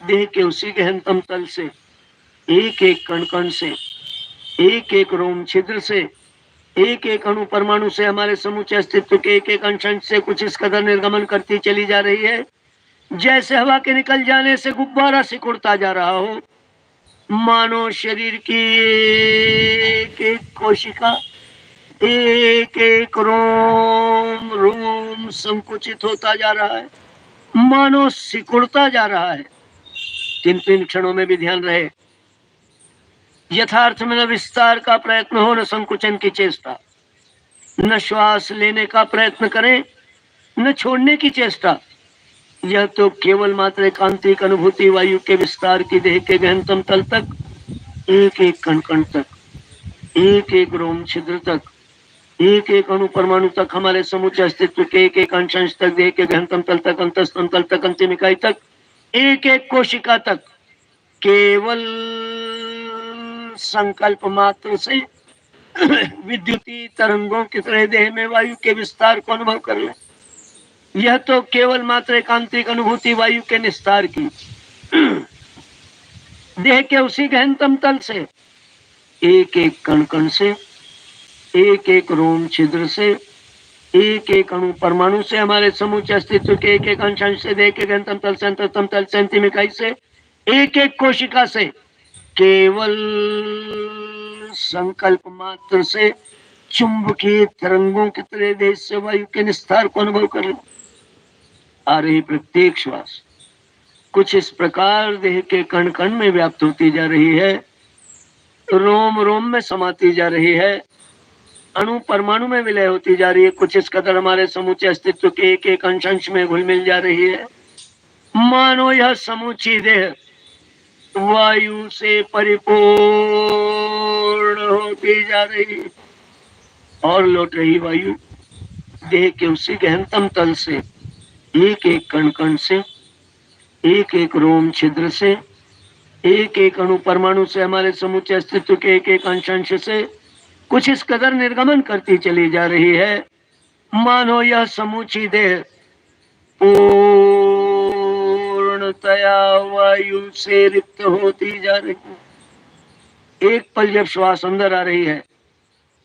S1: देह के उसी गहनतम तल से, एक एक कण कण से, एक एक रोम छिद्र से, एक एक अणु परमाणु से, हमारे समूचे अस्तित्व के एक एक अंश अंश से कुछ इस कदर निर्गमन करती चली जा रही है, जैसे हवा के निकल जाने से गुब्बारा सिकुड़ता जा रहा हो। मानो शरीर की एक एक कोशिका, एक एक रोम रोम संकुचित होता जा रहा है, मानो सिकुड़ता जा रहा है। किन क्षणों में भी ध्यान रहे, यथार्थ में न विस्तार का प्रयत्न हो, न संकुचन की चेष्टा। न श्वास लेने का प्रयत्न करें, न छोड़ने की चेष्टा। यह तो केवल मात्र एकांतिक अनुभूति वायु के विस्तार की, देह के गहनतम तल तक, एक एक कण कण तक, एक एक रोम छिद्र तक, एक एक अणु परमाणु तक, हमारे समूचे अस्तित्व के एक एक अंश अंश तक, देह के गहनतम तल तक, अंतस्तम तल तक, अंतिम इकाई तक, एक एक कोशिका तक, केवल संकल्प मात्र से विद्युतीय तरंगों की तरह देह में वायु के विस्तार को अनुभव कर लें। यह तो केवल मात्र एकांतिक अनुभूति वायु के निस्तार की। देह के उसी गहनतम तल से, एक एक कण कण से, एक एक रोम छिद्र से, एक एक अणु परमाणु से, हमारे समूचे अस्तित्व के एक एक अंश अंश से, देह के गहनतम तल से, अंतरतम तल से, अंतिम इकाई से, एक एक कोशिका से, केवल संकल्प मात्र से चुंबकीय तरंगों की तरह देह से वायु के निस्तार को अनुभव कर लो। आ रही प्रत्येक श्वास कुछ इस प्रकार देह के कण कण में व्याप्त होती जा रही है, रोम रोम में समाती जा रही है, अणु परमाणु में विलय होती जा रही है, कुछ इस कदर हमारे समूचे अस्तित्व के एक एक अंश अंश में घुल मिल जा रही है। मानो यह समूची देह वायु से परिपूर्ण होती जा रही और लौट रही वायु देह के उसी गहनतम तल से, एक एक कण कण से, एक एक रोम छिद्र से, एक एक अणु परमाणु से, हमारे समूचे अस्तित्व के एक एक अंश अंश से कुछ इस कदर निर्गमन करती चली जा रही है, मानो यह समूची देह पूर्णतया वायु से रिक्त होती जा रही है। एक पल जब श्वास अंदर आ रही है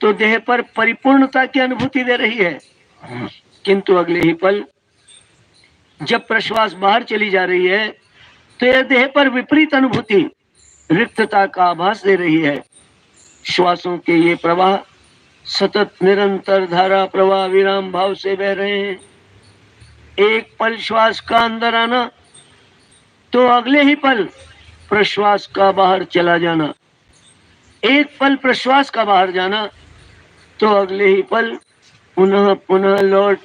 S1: तो देह पर परिपूर्णता की अनुभूति दे रही है, किंतु अगले ही पल जब प्रश्वास बाहर चली जा रही है तो यह देह पर विपरीत अनुभूति, रिक्तता का आभास दे रही है। श्वासों के ये प्रवाह सतत निरंतर धारा प्रवाह विराम भाव से बह रहे हैं। एक पल श्वास का अंदर आना तो अगले ही पल प्रश्वास का बाहर चला जाना, एक पल प्रश्वास का बाहर जाना तो अगले ही पल पुनः पुनः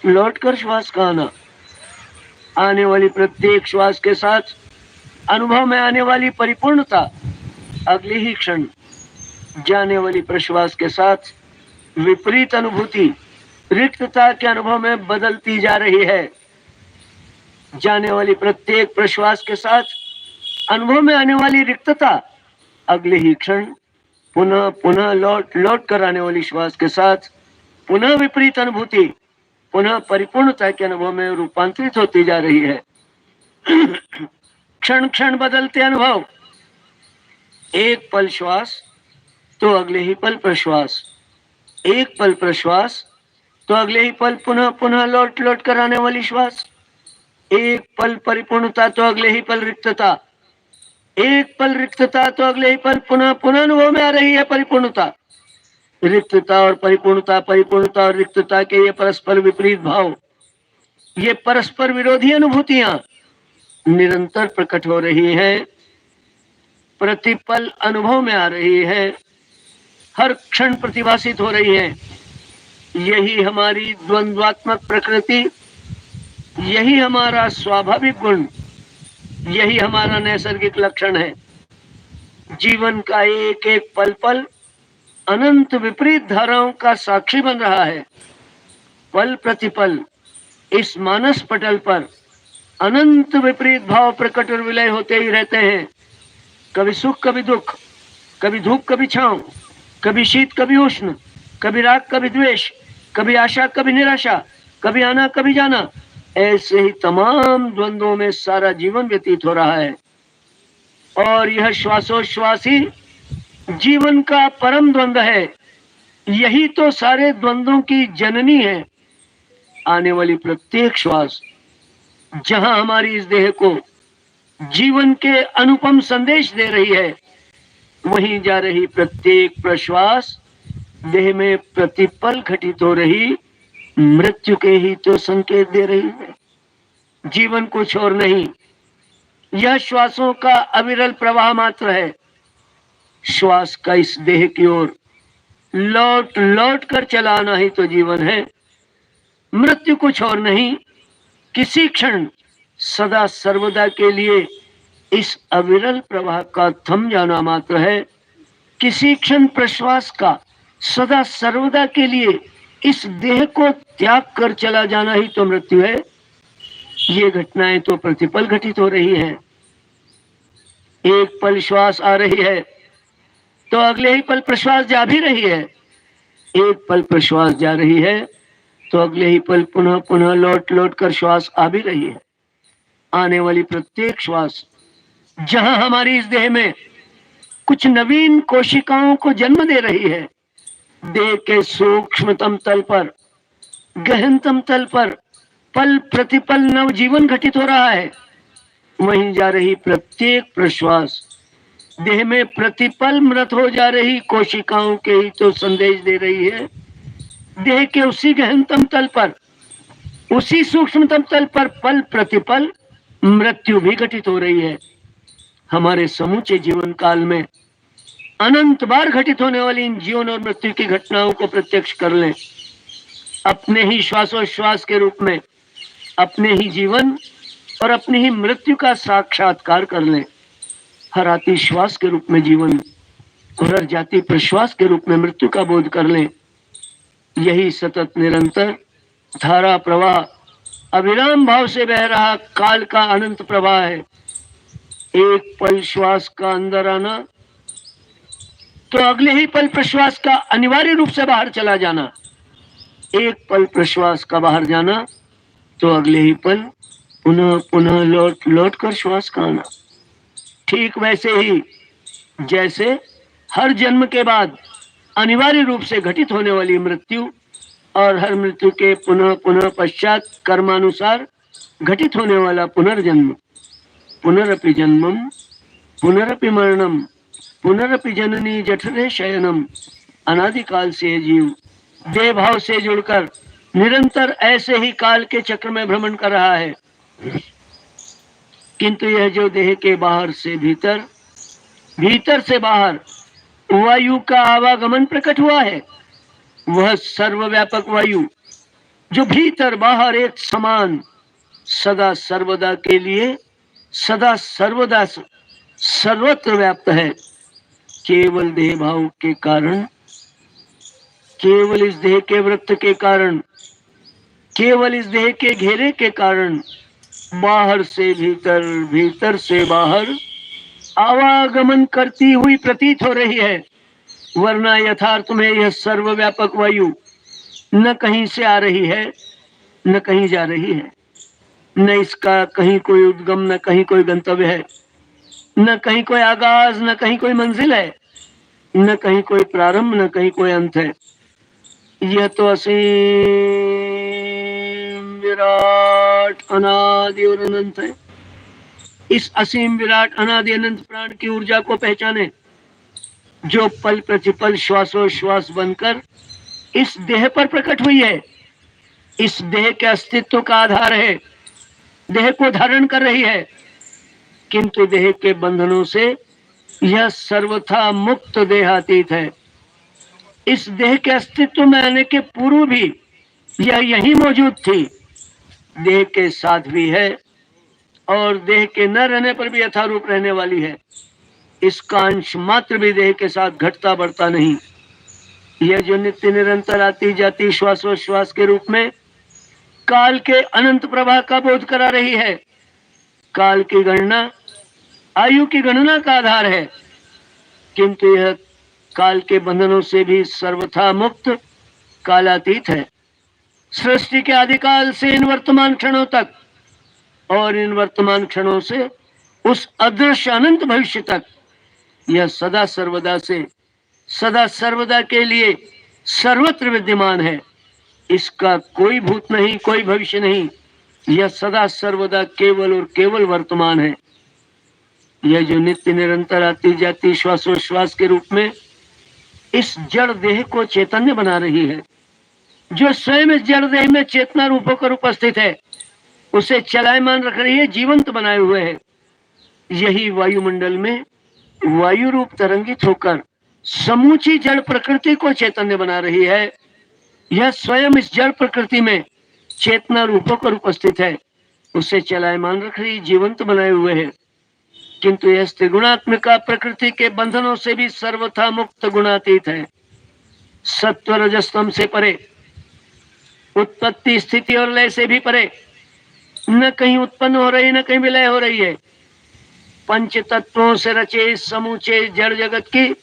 S1: लौट कर श्वास का आना। आने वाली प्रत्येक श्वास के साथ अनुभव में आने वाली परिपूर्णता अगले ही क्षण जाने वाली प्रश्वास के साथ विपरीत अनुभूति रिक्तता के अनुभव में बदलती जा रही है। जाने वाली प्रत्येक प्रश्वास के साथ अनुभव में आने वाली रिक्तता अगले ही क्षण पुनः पुनः लौट कर आने वाली श्वास के साथ पुनः विपरीत अनुभूति, पुनः परिपूर्णता के अनुभव में रूपांतरित होती जा रही है। क्षण क्षण बदलते अनुभव, एक पल श्वास तो अगले ही पल प्रश्वास, एक पल प्रश्वास तो अगले ही पल पुनः पुनः लौट कर आने वाली श्वास, एक पल परिपूर्णता तो अगले ही पल रिक्तता, एक पल रिक्तता तो अगले ही पल पुनः पुनः अनुभव में आ रही है परिपूर्णता। रिक्तता और परिपूर्णता, परिपूर्णता और रिक्तता के ये परस्पर विपरीत भाव, ये परस्पर विरोधी अनुभूतियां निरंतर प्रकट हो रही हैं, प्रतिपल अनुभव में आ रही है, हर क्षण प्रतिभासित हो रही है। यही हमारी द्वंद्वात्मक प्रकृति, यही हमारा स्वाभाविक गुण, यही हमारा नैसर्गिक लक्षण है। जीवन का एक एक पल पल अनंत विपरीत धाराओं का साक्षी बन रहा है। पल प्रतिपल इस मानस पटल पर अनंत विपरीत भाव प्रकट और विलय होते ही रहते हैं। कभी सुख कभी दुख, कभी धूप कभी छांव, कभी शीत कभी उष्ण, कभी राग कभी द्वेष, कभी आशा कभी निराशा, कभी आना कभी जाना, ऐसे ही तमाम द्वंद्वों में सारा जीवन व्यतीत हो रहा है। और यह श्वासोश्वास ही जीवन का परम द्वंद्व है, यही तो सारे द्वंद्वों की जननी है। आने वाली प्रत्येक श्वास जहां हमारी इस देह को जीवन के अनुपम संदेश दे रही है, वहीं जा रही प्रत्येक प्रश्वास देह में प्रतिपल घटित हो रही मृत्यु के ही तो संकेत दे रही है। जीवन कुछ और नहीं, यह श्वासों का अविरल प्रवाह मात्र है। श्वास का इस देह की ओर लौट कर चला आना ही तो जीवन है। मृत्यु कुछ और नहीं, किसी क्षण सदा सर्वदा के लिए इस अविरल प्रवाह का थम जाना मात्र है। किसी क्षण प्रश्वास का सदा सर्वदा के लिए इस देह को त्याग कर चला जाना ही तो मृत्यु है। ये घटनाएं तो प्रतिपल घटित हो रही हैं। एक पल श्वास आ रही है तो अगले ही पल प्रश्वास जा भी रही है, एक पल प्रश्वास जा रही है तो अगले ही पल पुनः पुनः लौट कर श्वास आ भी रही है। आने वाली प्रत्येक श्वास जहां हमारी इस देह में कुछ नवीन कोशिकाओं को जन्म दे रही है। देह के सूक्ष्मतम तल पर, गहनतम तल पर पल प्रतिपल नव जीवन घटित हो रहा है। वहीं जा रही प्रत्येक प्रश्वास देह में प्रतिपल मृत हो जा रही कोशिकाओं के ही तो संदेश दे रही है। देह के उसी गहनतम तल पर, उसी सूक्ष्मतम तल पर पल प्रतिपल मृत्यु भी घटित हो रही है। हमारे समूचे जीवन काल में अनंत बार घटित होने वाली इन जीवन और मृत्यु की घटनाओं को प्रत्यक्ष कर लें। अपने ही श्वासोश्वास के रूप में अपने ही जीवन और अपनी ही मृत्यु का साक्षात्कार कर लें। हर आती श्वास के रूप में जीवन और हर जाती प्रश्वास के रूप में मृत्यु का बोध कर लें। यही सतत निरंतर धारा प्रवाह अविराम भाव से बह रहा काल का अनंत प्रवाह है। एक पल श्वास का अंदर आना तो अगले ही पल प्रश्वास का अनिवार्य रूप से बाहर चला जाना। एक पल प्रश्वास का बाहर जाना तो अगले ही पल पुनः पुनः लौट कर श्वास का आना। ठीक वैसे ही जैसे हर जन्म के बाद अनिवार्य रूप से घटित होने वाली मृत्यु और हर मृत्यु के पुनः पुनः पश्चात कर्मानुसार घटित होने वाला पुनर्जन्म। पुनरपि जन्मम पुनरपि मरणम पुनरपि जननी जठरे शयनम। अनादिकाल से जीव देह भाव से जुड़कर निरंतर ऐसे ही काल के चक्र में भ्रमण कर रहा है। किंतु यह जो देह के बाहर से भीतर, भीतर से बाहर वायु का आवागमन प्रकट हुआ है, वह सर्वव्यापक वायु जो भीतर बाहर एक समान सदा सर्वदा के लिए सदा सर्वदा सर्वत्र व्याप्त है। केवल देह भाव के कारण, केवल इस देह के वृत्त के कारण, केवल इस देह के घेरे के कारण बाहर से भीतर, भीतर से बाहर आवागमन करती हुई प्रतीत हो रही है। वरना यथार्थ में यह सर्वव्यापक वायु न कहीं से आ रही है न कहीं जा रही है। न इसका कहीं कोई उद्गम, न कहीं कोई गंतव्य है, न कहीं कोई आगाज, न कहीं कोई मंजिल है, न कहीं कोई प्रारंभ, न कहीं कोई अंत है। यह तो असीम विराट अनादि और अनंत है। इस असीम विराट अनादि अनंत प्राण की ऊर्जा को पहचाने, जो पल प्रतिपल श्वासोश्वास बनकर इस देह पर प्रकट हुई है। इस देह के अस्तित्व का आधार है, देह को धारण कर रही है, किंतु देह के बंधनों से यह सर्वथा मुक्त देहातीत है। इस देह के अस्तित्व में आने के पूर्व भी यह यही मौजूद थी। देह के साथ भी है और देह के न रहने पर भी यथारूप रहने वाली है। इसका अंश मात्र भी देह के साथ घटता बढ़ता नहीं। यह जो नित्य निरंतर आती जाती श्वासोश्वास के रूप में काल के अनंत प्रवाह का बोध करा रही है। काल की गणना आयु की गणना का आधार है, किंतु यह काल के बंधनों से भी सर्वथा मुक्त कालातीत है। सृष्टि के आदिकाल से इन वर्तमान क्षणों तक और इन वर्तमान क्षणों से उस अदृश्य अनंत भविष्य तक यह सदा सर्वदा से सदा सर्वदा के लिए सर्वत्र विद्यमान है। इसका कोई भूत नहीं, कोई भविष्य नहीं। यह सदा सर्वदा केवल और केवल वर्तमान है। यह जो नित्य निरंतर आती जाती श्वासोश्वास के रूप में इस जड़ देह को चैतन्य बना रही है, जो स्वयं इस जड़ देह में चेतना रूप होकर उपस्थित है, उसे चलायमान रख रही है, जीवंत बनाए हुए है। यही वायुमंडल में वायु रूप तरंगित होकर समूची जड़ प्रकृति को चैतन्य बना रही है। यह स्वयं इस जड़ प्रकृति में चेतना रूप होकर उपस्थित है, उसे चलायमान रख रही, जीवंत बनाए हुए है। किंतु यह त्रिगुणात्मिका प्रकृति के बंधनों से भी सर्वथा मुक्त गुणातीत है। सत्व रजस्तम से परे, उत्पत्ति स्थिति और लय से भी परे, न कहीं उत्पन्न हो रही न कहीं विलय हो रही है। पंच तत्वों से रचे समूचे जड़ जगत की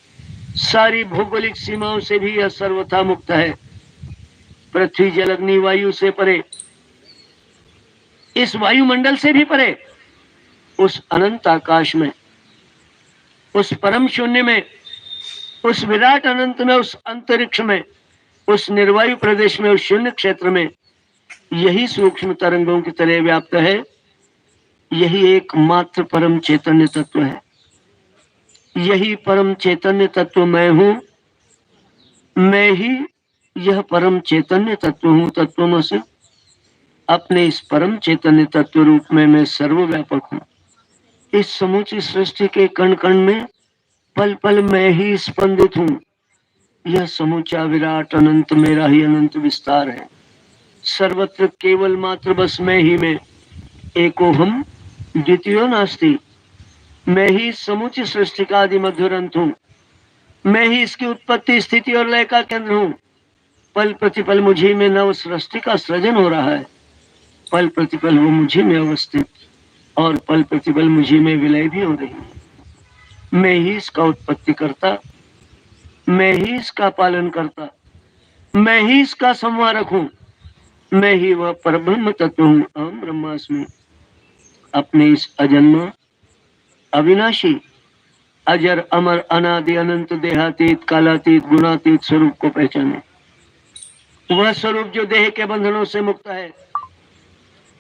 S1: सारी भौगोलिक सीमाओं से भी यह सर्वथा मुक्त है। पृथ्वी जल अग्नि वायु से परे, इस वायुमंडल से भी परे, उस अनंत आकाश में, उस परम शून्य में, उस विराट अनंत में, उस अंतरिक्ष में, उस निर्वायु प्रदेश में, उस शून्य क्षेत्र में यही सूक्ष्म तरंगों की तरह व्याप्त है। यही एकमात्र परम चैतन्य तत्व है। यही परम चैतन्य तत्व मैं हूं। मैं ही यह परम चैतन्य तत्व हूं। तत्वमसि। अपने इस परम चैतन्य तत्व रूप में मैं सर्वव्यापक हूं। इस समूची सृष्टि के कण कण में पल पल मैं ही स्पंदित हूं। यह समूचा विराट अनंत मेरा ही अनंत विस्तार है। सर्वत्र केवल मात्र बस मैं ही मैं, एकोहम द्वितीयो नास्ति। मैं ही समूची सृष्टि का आदि मध्य अंत हूं। मैं ही इसकी उत्पत्ति, स्थिति और लय का केंद्र हूं। पल प्रतिपल मुझी में नव सृष्टि का सृजन हो रहा है। पल प्रतिपल वो मुझी में अवस्थित और पल प्रतिपल मुझी में विलय भी हो रही है। मैं ही इसका उत्पत्ति करता, मैं ही इसका पालन करता, मैं ही इसका संवारक हूं। मैं ही वह परब्रह्म तत्व हूं। अहम ब्रह्मास्मि। अपने इस अजन्मा, अविनाशी, अजर, अमर, अनादि, अनंत, देहातीत, कालातीत, गुणातीत स्वरूप को पहचाने। वह स्वरूप जो देह के बंधनों से मुक्त है,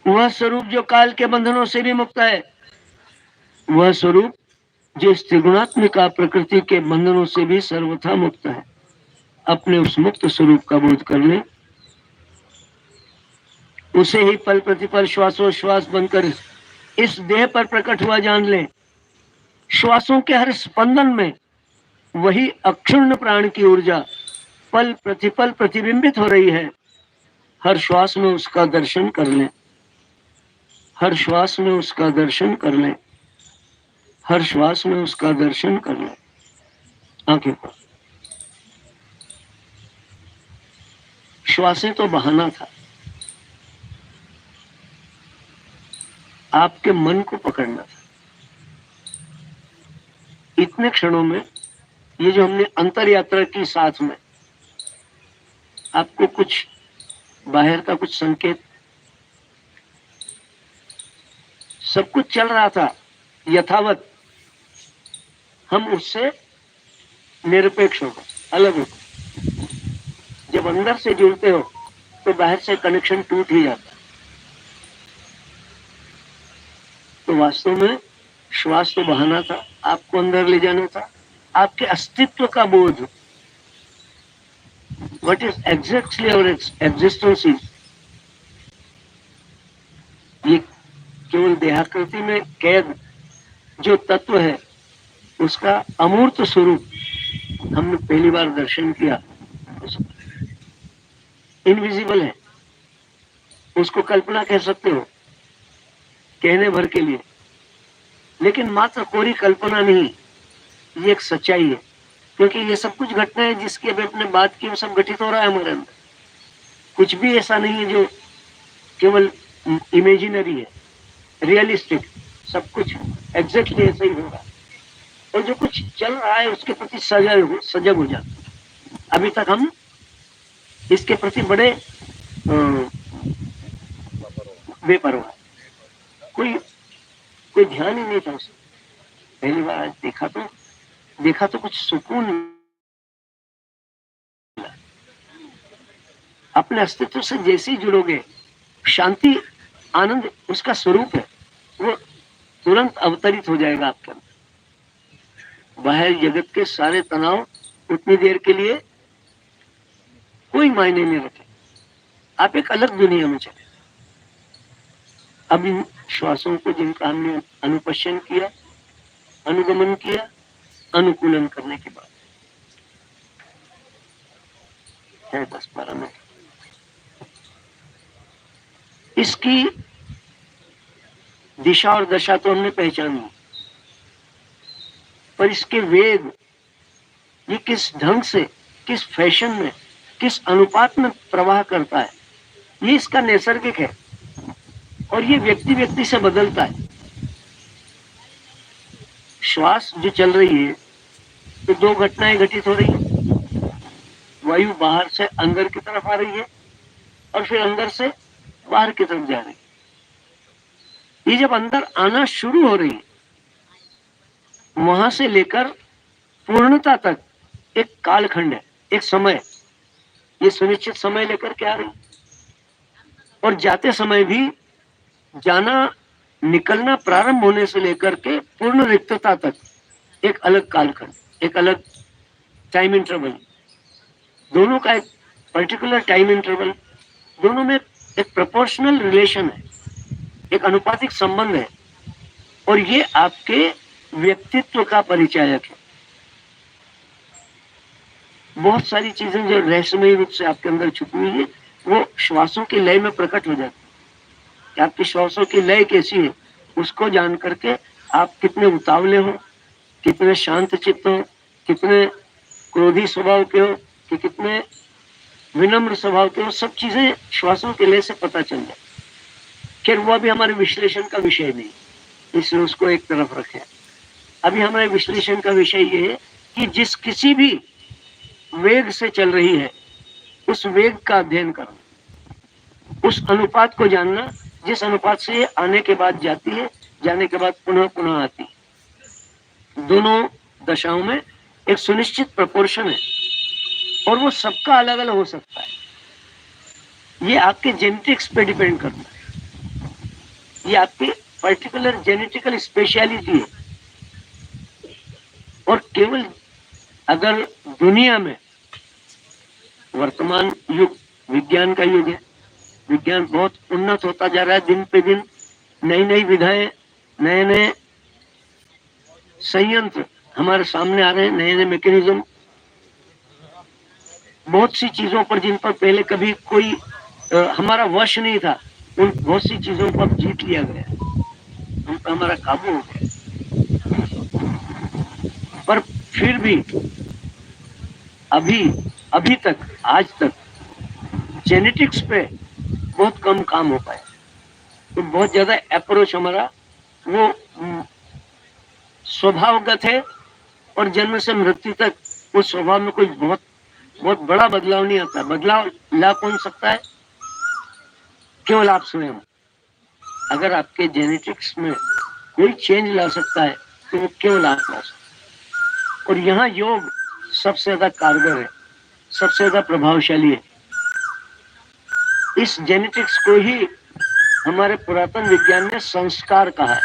S1: वह स्वरूप जो काल के बंधनों से भी मुक्त है, वह स्वरूप जो त्रिगुणात्मिका प्रकृति के बंधनों से भी सर्वथा मुक्त है। अपने उस मुक्त स्वरूप का बोध कर ले। उसे ही पल प्रतिपल श्वासोश्वास बनकर इस देह पर प्रकट हुआ जान ले। श्वासों के हर स्पंदन में वही अक्षुण्ण प्राण की ऊर्जा पल प्रतिपल प्रतिबिंबित हो रही है। हर श्वास में उसका दर्शन कर ले। हर श्वास में उसका दर्शन कर ले। हर श्वास में उसका दर्शन कर ले। आंखें खोल। श्वासें तो बहाना था, आपके मन को पकड़ना था। इतने क्षणों में ये जो हमने अंतर यात्रा की साथ में, आपको कुछ बाहर का कुछ संकेत, सब कुछ चल रहा था यथावत। हम उससे निरपेक्ष हो गए, अलग हो गए। जब अंदर से जुड़ते हो तो बाहर से कनेक्शन टूट ही जाता है। तो वास्तव में श्वास तो बहाना था, आपको अंदर ले जाना था। आपके अस्तित्व का बोध, what is exactly our existence is, ये केवल देहाकृति में कैद जो तत्व है उसका अमूर्त स्वरूप हमने पहली बार दर्शन किया। इनविजिबल है, उसको कल्पना कह सकते हो कहने भर के लिए, लेकिन मात्र कोरी कल्पना नहीं, ये एक सच्चाई है। क्योंकि ये सब कुछ घटनाएं जिसकी अभी अपने बात की वो सब घटित हो रहा है हमारे अंदर। कुछ भी ऐसा नहीं है जो केवल इमेजिनरी है, रियलिस्टिक। सब कुछ एग्जैक्टली ऐसा ही होगा। और जो कुछ चल रहा है उसके प्रति सजग हो जाता। अभी तक हम इसके प्रति बड़े बेपरवाह, कोई ध्यान ही नहीं था उसे। पहली बार आज देखा तो कुछ सुकून मिला। अपने अस्तित्व से जैसे ही जुड़ोगे, शांति, आनंद उसका स्वरूप है, वो तुरंत अवतरित हो जाएगा आपके अंदर। बाहर जगत के सारे तनाव उतनी देर के लिए कोई मायने नहीं रखे। आप एक अलग दुनिया में चले। अब इन श्वासों को जिनका हमने अनुपश्यन किया, अनुगमन किया, अनुकूलन करने के बाद है 10-12 मिनट, इसकी दिशा और दशा तो हमने पहचानी, पर इसके वेग ये किस ढंग से, किस फैशन में, किस अनुपात में प्रवाह करता है, ये इसका नैसर्गिक है और ये व्यक्ति व्यक्ति से बदलता है। श्वास जो चल रही है तो दो घटनाएं घटित हो रही है। वायु बाहर से अंदर की तरफ आ रही है और फिर अंदर से बाहर की तरफ जा रही है। ये जब अंदर आना शुरू हो रही है वहां से लेकर पूर्णता तक एक कालखंड है, एक समय, ये सुनिश्चित समय लेकर के आ रही, और जाते समय भी जाना, निकलना प्रारंभ होने से लेकर के पूर्ण रिक्तता तक एक अलग कालखंड, एक अलग टाइम इंटरवल, दोनों का एक पर्टिकुलर टाइम इंटरवल, दोनों में एक प्रोपोर्शनल रिलेशन है, एक अनुपातिक संबंध है, और ये आपके व्यक्तित्व का परिचायक है। बहुत सारी चीजें जो रहस्यमय रूप से आपके अंदर छुपी हुई है, वो श्वासों की लय में प्रकट हो जाती है कि आपकी श्वासों की लय कैसी है। उसको जान करके आप कितने उतावले हो, कितने शांत चित्त हो, कितने क्रोधी स्वभाव के हो, कि कितने विनम्र स्वभाव के हो, सब चीजें श्वासों के लय से पता चल जाए। फिर वो अभी हमारे विश्लेषण का विषय नहीं, इसलिए उसको एक तरफ रखें। अभी हमारे विश्लेषण का विषय ये है कि जिस किसी भी वेग से चल रही है, उस वेग का अध्ययन करना, उस अनुपात को जानना जिस अनुपात से आने के बाद जाती है, जाने के बाद पुनः पुनः आती है। दोनों दशाओं में एक सुनिश्चित प्रोपोर्शन है, और वो सबका अलग अलग हो सकता है। ये आपके जेनेटिक्स पे डिपेंड करता है, ये आपकी पर्टिकुलर जेनेटिकल स्पेशलिटी है। और केवल अगर दुनिया में, वर्तमान युग विज्ञान का युग है, विज्ञान बहुत उन्नत होता जा रहा है, दिन पे दिन नई नई विधाएं, नए नए संयंत्र हमारे सामने आ रहे हैं, नए नए मैकेनिज्म, बहुत सी चीजों पर जिन पर पहले कभी कोई हमारा वश नहीं था, उन बहुत सी चीजों को अब जीत लिया गया, उन पर हमारा काबू हो गया। पर फिर भी अभी तक, आज तक जेनेटिक्स पे बहुत कम काम हो पाया। तो बहुत ज्यादा अप्रोच हमारा वो स्वभावगत है, और जन्म से मृत्यु तक उस स्वभाव में कोई बहुत बहुत बड़ा बदलाव नहीं आता। बदलाव ला कौन सकता है? केवल आप स्वयं। अगर आपके जेनेटिक्स में कोई चेंज ला सकता है तो वो केवल आप ला सकते। और यहाँ योग सबसे ज्यादा कारगर है, सबसे ज्यादा प्रभावशाली है। इस जेनेटिक्स को ही हमारे पुरातन विज्ञान ने संस्कार कहा है।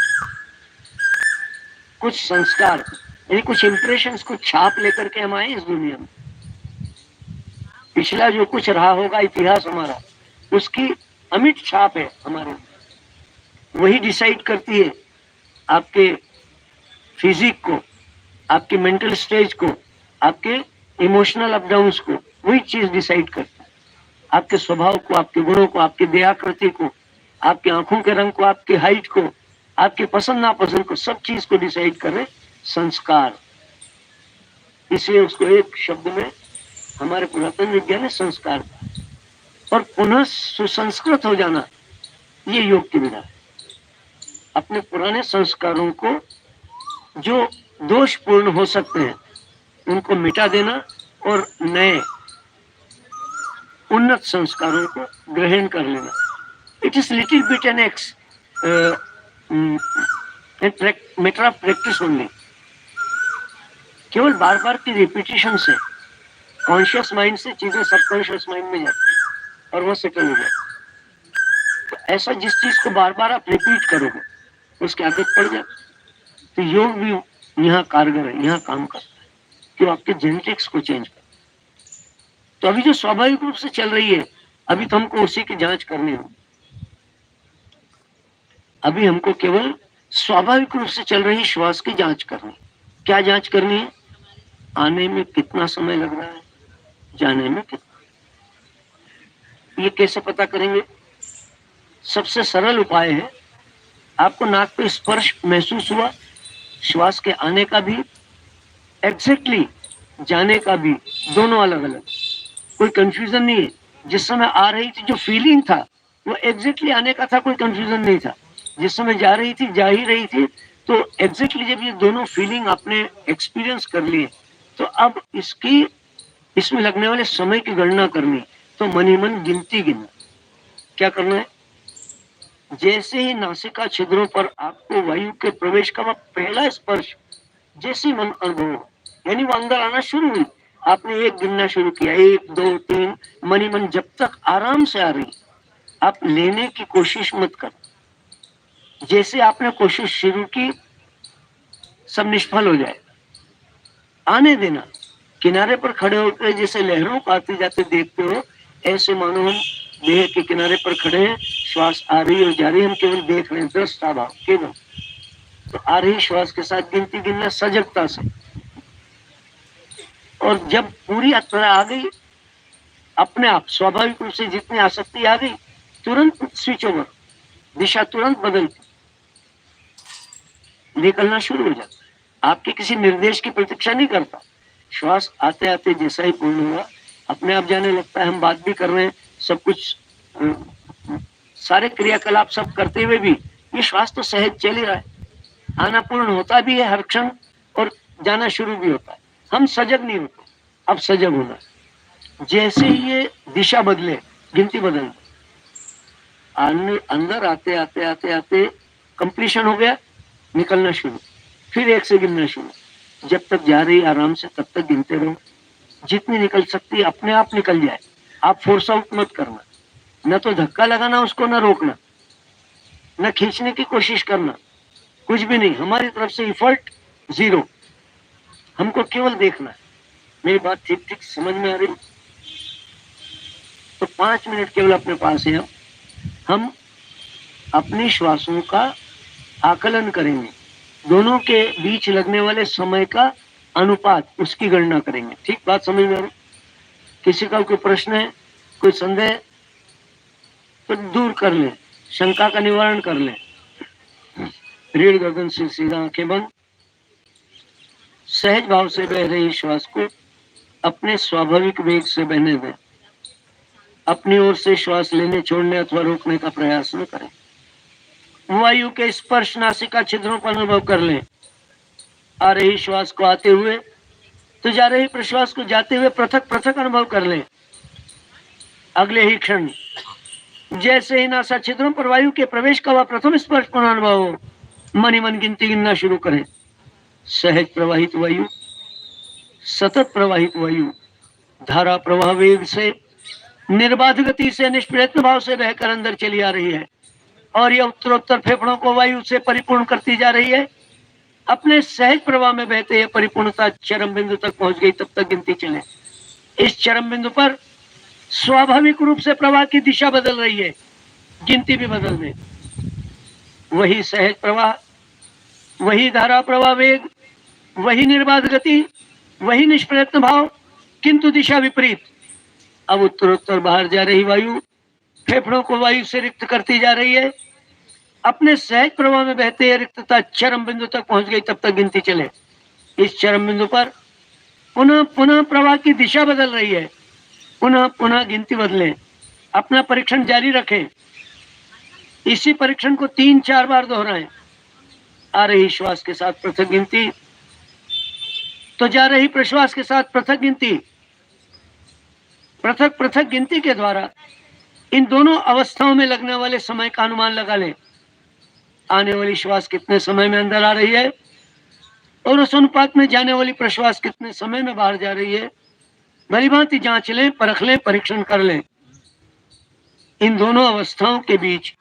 S1: कुछ संस्कार यानी कुछ इंप्रेशंस, कुछ छाप लेकर के हम आए इस दुनिया में। पिछला जो कुछ रहा होगा इतिहास हमारा, उसकी अमिट छाप है हमारे, वही डिसाइड करती है आपके फिजिक को, आपके मेंटल स्टेज को, आपके इमोशनल अपडाउन्स को। वही चीज डिसाइड करती है आपके स्वभाव को, आपके गुणों को, आपकी देहाकृति को, आपकी आंखों के रंग को, आपकी हाइट को, आपके पसंद नापसंद को, सब चीज को डिसाइड करे संस्कार। इसलिए उसको एक शब्द में हमारे पुरातन विज्ञान ने संस्कार, और पुनः सुसंस्कृत हो जाना, ये योग की विधा है। अपने पुराने संस्कारों को जो दोषपूर्ण हो सकते हैं उनको मिटा देना, और नए उन्नत संस्कारों को ग्रहण कर लेना। It is little bit an ex matter of practice only. केवल बार बार की रिपीटिशन से कॉन्शियस माइंड से चीजें सबकॉन्शियस माइंड में जाती है और वो सेटल हो जाती। तो ऐसा जिस चीज को बार बार आप रिपीट करोगे उसकी आदत पड़ जाती। तो योग भी यहाँ कारगर है, यहाँ काम करता है कि आपके जेनेटिक्स को चेंज कर। तो अभी जो स्वाभाविक रूप से चल रही है, अभी तो हमको उसी की जांच करनी होगी। अभी हमको केवल स्वाभाविक रूप से चल रही श्वास की जांच करनी। क्या जांच करनी है? आने में कितना समय लग रहा है, जाने में कितना। ये कैसे पता करेंगे? सबसे सरल उपाय है, आपको नाक पे स्पर्श महसूस हुआ, श्वास के आने का भी, एग्जैक्टली जाने का भी, दोनों अलग अलग, कोई कंफ्यूजन नहीं है। जिस समय आ रही थी जो फीलिंग था वो एग्जैक्टली आने का था, कोई कंफ्यूजन नहीं था। जिस समय जा रही थी, जा ही रही थी, तो एग्जैक्टली जब ये दोनों फीलिंग आपने एक्सपीरियंस कर लिए, तो अब इसमें लगने वाले समय की गणना करनी। तो मन ही मन गिनती गिनना। क्या करना है? जैसे ही नासिका छिद्रों पर आपको वायु के प्रवेश का पहला स्पर्श जैसे मन अनुभव हो, यानी वो अंदर आना शुरू हुई, आपने एक गिनना शुरू किया, 1 2 3, मन ही मन जब तक आराम से आ रही, आप लेने की कोशिश मत करो। जैसे आपने कोशिश शुरू की, सब निष्फल हो जाए, आने देना। किनारे पर खड़े होकर जैसे लहरों को आते जाते देखते हो, ऐसे मानो हम देह के किनारे पर खड़े हैं, श्वास आ रही और जा रही, हम केवल देख रहे हैं, दृष्टा भाव केवल। तो आ रही श्वास के साथ गिनती गिनना सजगता से, और जब पूरी यात्रा आ गई, अपने आप स्वाभाविक रूप से जितनी आसक्ति आ गई, तुरंत स्विच ओवर, दिशा तुरंत बदलती, निकलना शुरू हो जाता। आपके किसी निर्देश की प्रतीक्षा नहीं करता, श्वास आते आते जैसा ही पूर्ण हुआ, अपने आप जाने लगता है। हम बात भी कर रहे हैं, सब कुछ सारे क्रियाकलाप सब करते हुए भी ये श्वास तो सहज चल ही रहा है, आना पूर्ण होता भी है हर क्षण और जाना शुरू भी होता है। हम सजग नहीं होते, अब सजग होना। जैसे ये दिशा बदले, गिनती बदल, अंदर आते आते आते आते कंप्लीशन हो गया, निकलना शुरू, फिर 1 से गिनना शुरू, जब तक जा रही आराम से तब तक गिनते रहो। जितनी निकल सकती है अपने आप निकल जाए, आप फोर्स आउट मत करना, न तो धक्का लगाना उसको, न रोकना, न खींचने की कोशिश करना, कुछ भी नहीं। हमारी तरफ से एफर्ट 0, हमको केवल देखना है। मेरी बात ठीक ठीक समझ में आ रही? तो 5 मिनट केवल अपने पास है, हम अपनी श्वासों का आकलन करेंगे, दोनों के बीच लगने वाले समय का अनुपात, उसकी गणना करेंगे। ठीक बात समझ में आ रही? किसी का कोई प्रश्न है, कोई संदेह, तो दूर कर ले, शंका का निवारण कर ले। रीढ़ गर्दन से सीधा, आंखें बंद, सहज भाव से बह रही श्वास को अपने स्वाभाविक वेग से बहने दें। अपनी ओर से श्वास लेने, छोड़ने अथवा रोकने का प्रयास न करें। वायु के स्पर्श नासिका छिद्रों पर अनुभव कर लें। आ रही श्वास को आते हुए तो जा रही प्रश्वास को जाते हुए पृथक पृथक अनुभव कर लें। अगले ही क्षण जैसे ही नासा छिद्रों पर वायु के प्रवेश का वह प्रथम स्पर्श पर अनुभव हो, मन ही मन गिनती गिनना शुरू करें। सहज प्रवाहित वायु, सतत प्रवाहित वायु धारा प्रवाह वेग से, निर्बाध गति से, निष्प्रयत्न भाव से बहकर अंदर चली आ रही है, और यह उत्तरोत्तर फेफड़ों को वायु से परिपूर्ण करती जा रही है। अपने सहज प्रवाह में बहते यह परिपूर्णता चरम बिंदु तक पहुंच गई, तब तक गिनती चले। इस चरम बिंदु पर स्वाभाविक रूप से प्रवाह की दिशा बदल रही है, गिनती भी बदल दे। वही सहज प्रवाह, वही धारा प्रवाह वेग, वही निर्बाध गति, वही निष्प्रयत्न भाव, किंतु दिशा विपरीत। अब उत्तरोत्तर बाहर जा रही वायु फेफड़ों को वायु से रिक्त करती जा रही है। अपने सहज प्रवाह में बहते यह रिक्तता चरम बिंदु तक पहुंच गई, तब तक गिनती चले। इस चरम बिंदु पर पुनः पुनः प्रवाह की दिशा बदल रही है, पुनः पुनः गिनती बदलें। अपना परीक्षण जारी रखें, इसी परीक्षण को 3-4 बार दोहराएं। आ रही श्वास के साथ पृथक गिनती, तो जा रही प्रश्वास के साथ पृथक गिनती। पृथक पृथक गिनती के द्वारा इन दोनों अवस्थाओं में लगने वाले समय का अनुमान लगा लें। आने वाली श्वास कितने समय में अंदर आ रही है और उस अनुपात में जाने वाली प्रश्वास कितने समय में बाहर जा रही है, भली भांति जांच लें, परख लें, परीक्षण कर लें। इन दोनों अवस्थाओं के बीच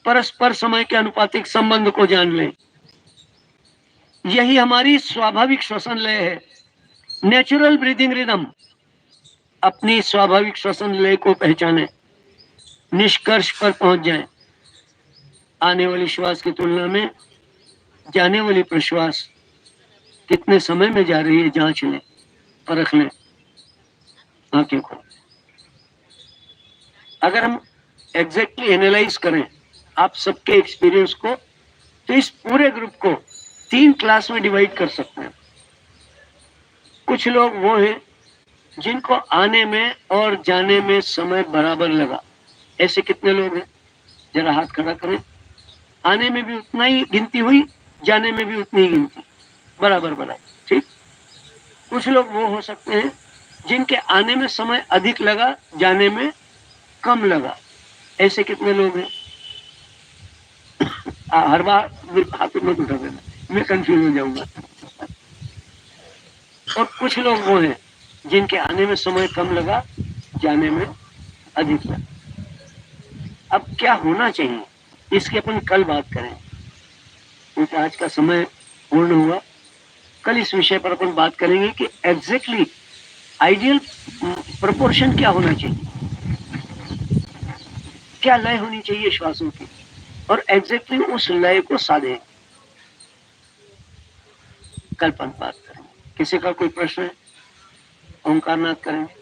S1: परस्पर समय के अनुपातिक संबंध को जान लें। यही हमारी स्वाभाविक श्वसन लय है, नेचुरल ब्रीदिंग रिदम। अपनी स्वाभाविक श्वसन लय को पहचानें, निष्कर्ष पर पहुंच जाएं। आने वाली श्वास की तुलना में जाने वाली प्रश्वास कितने समय में जा रही है, जांच लें, परख लें। आंखें खोलें। अगर हम एग्जैक्टली एनालाइज करें आप सबके एक्सपीरियंस को, तो इस पूरे ग्रुप को 3 क्लास में डिवाइड कर सकते हैं। कुछ लोग वो हैं जिनको आने में और जाने में समय बराबर लगा। ऐसे कितने लोग हैं? जरा हाथ खड़ा करें। आने में भी उतना ही गिनती हुई, जाने में भी उतनी ही गिनती, बराबर बराबर। ठीक। कुछ लोग वो हो सकते हैं जिनके आने में समय अधिक लगा, जाने में कम लगा। ऐसे कितने लोग हैं? हर बार हाथ मत उठा देना, मैं कंफ्यूज हो जाऊंगा। और कुछ लोग वो हैं जिनके आने में समय कम लगा, जाने में अधिक लगा। अब क्या होना चाहिए इसकी अपन कल बात करें, क्योंकि आज का समय पूर्ण हुआ। कल इस विषय पर अपन बात करेंगे कि एग्जैक्टली आइडियल प्रोपोर्शन क्या होना चाहिए, क्या लय होनी चाहिए श्वासों की, और एग्जैक्टली उस लय को साधे। कल अपन बात करेंगे। किसी का कोई प्रश्न है? ओंकार नाद करेंगे।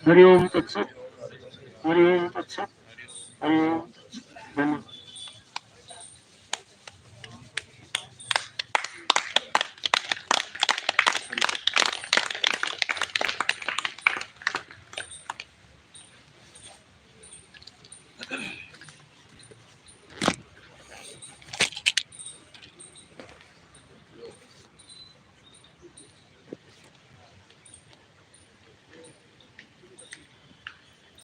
S1: हरि ओम तत्सत, हरि ओम तत्सत, हरि ओम तत्सत। धन्यवाद।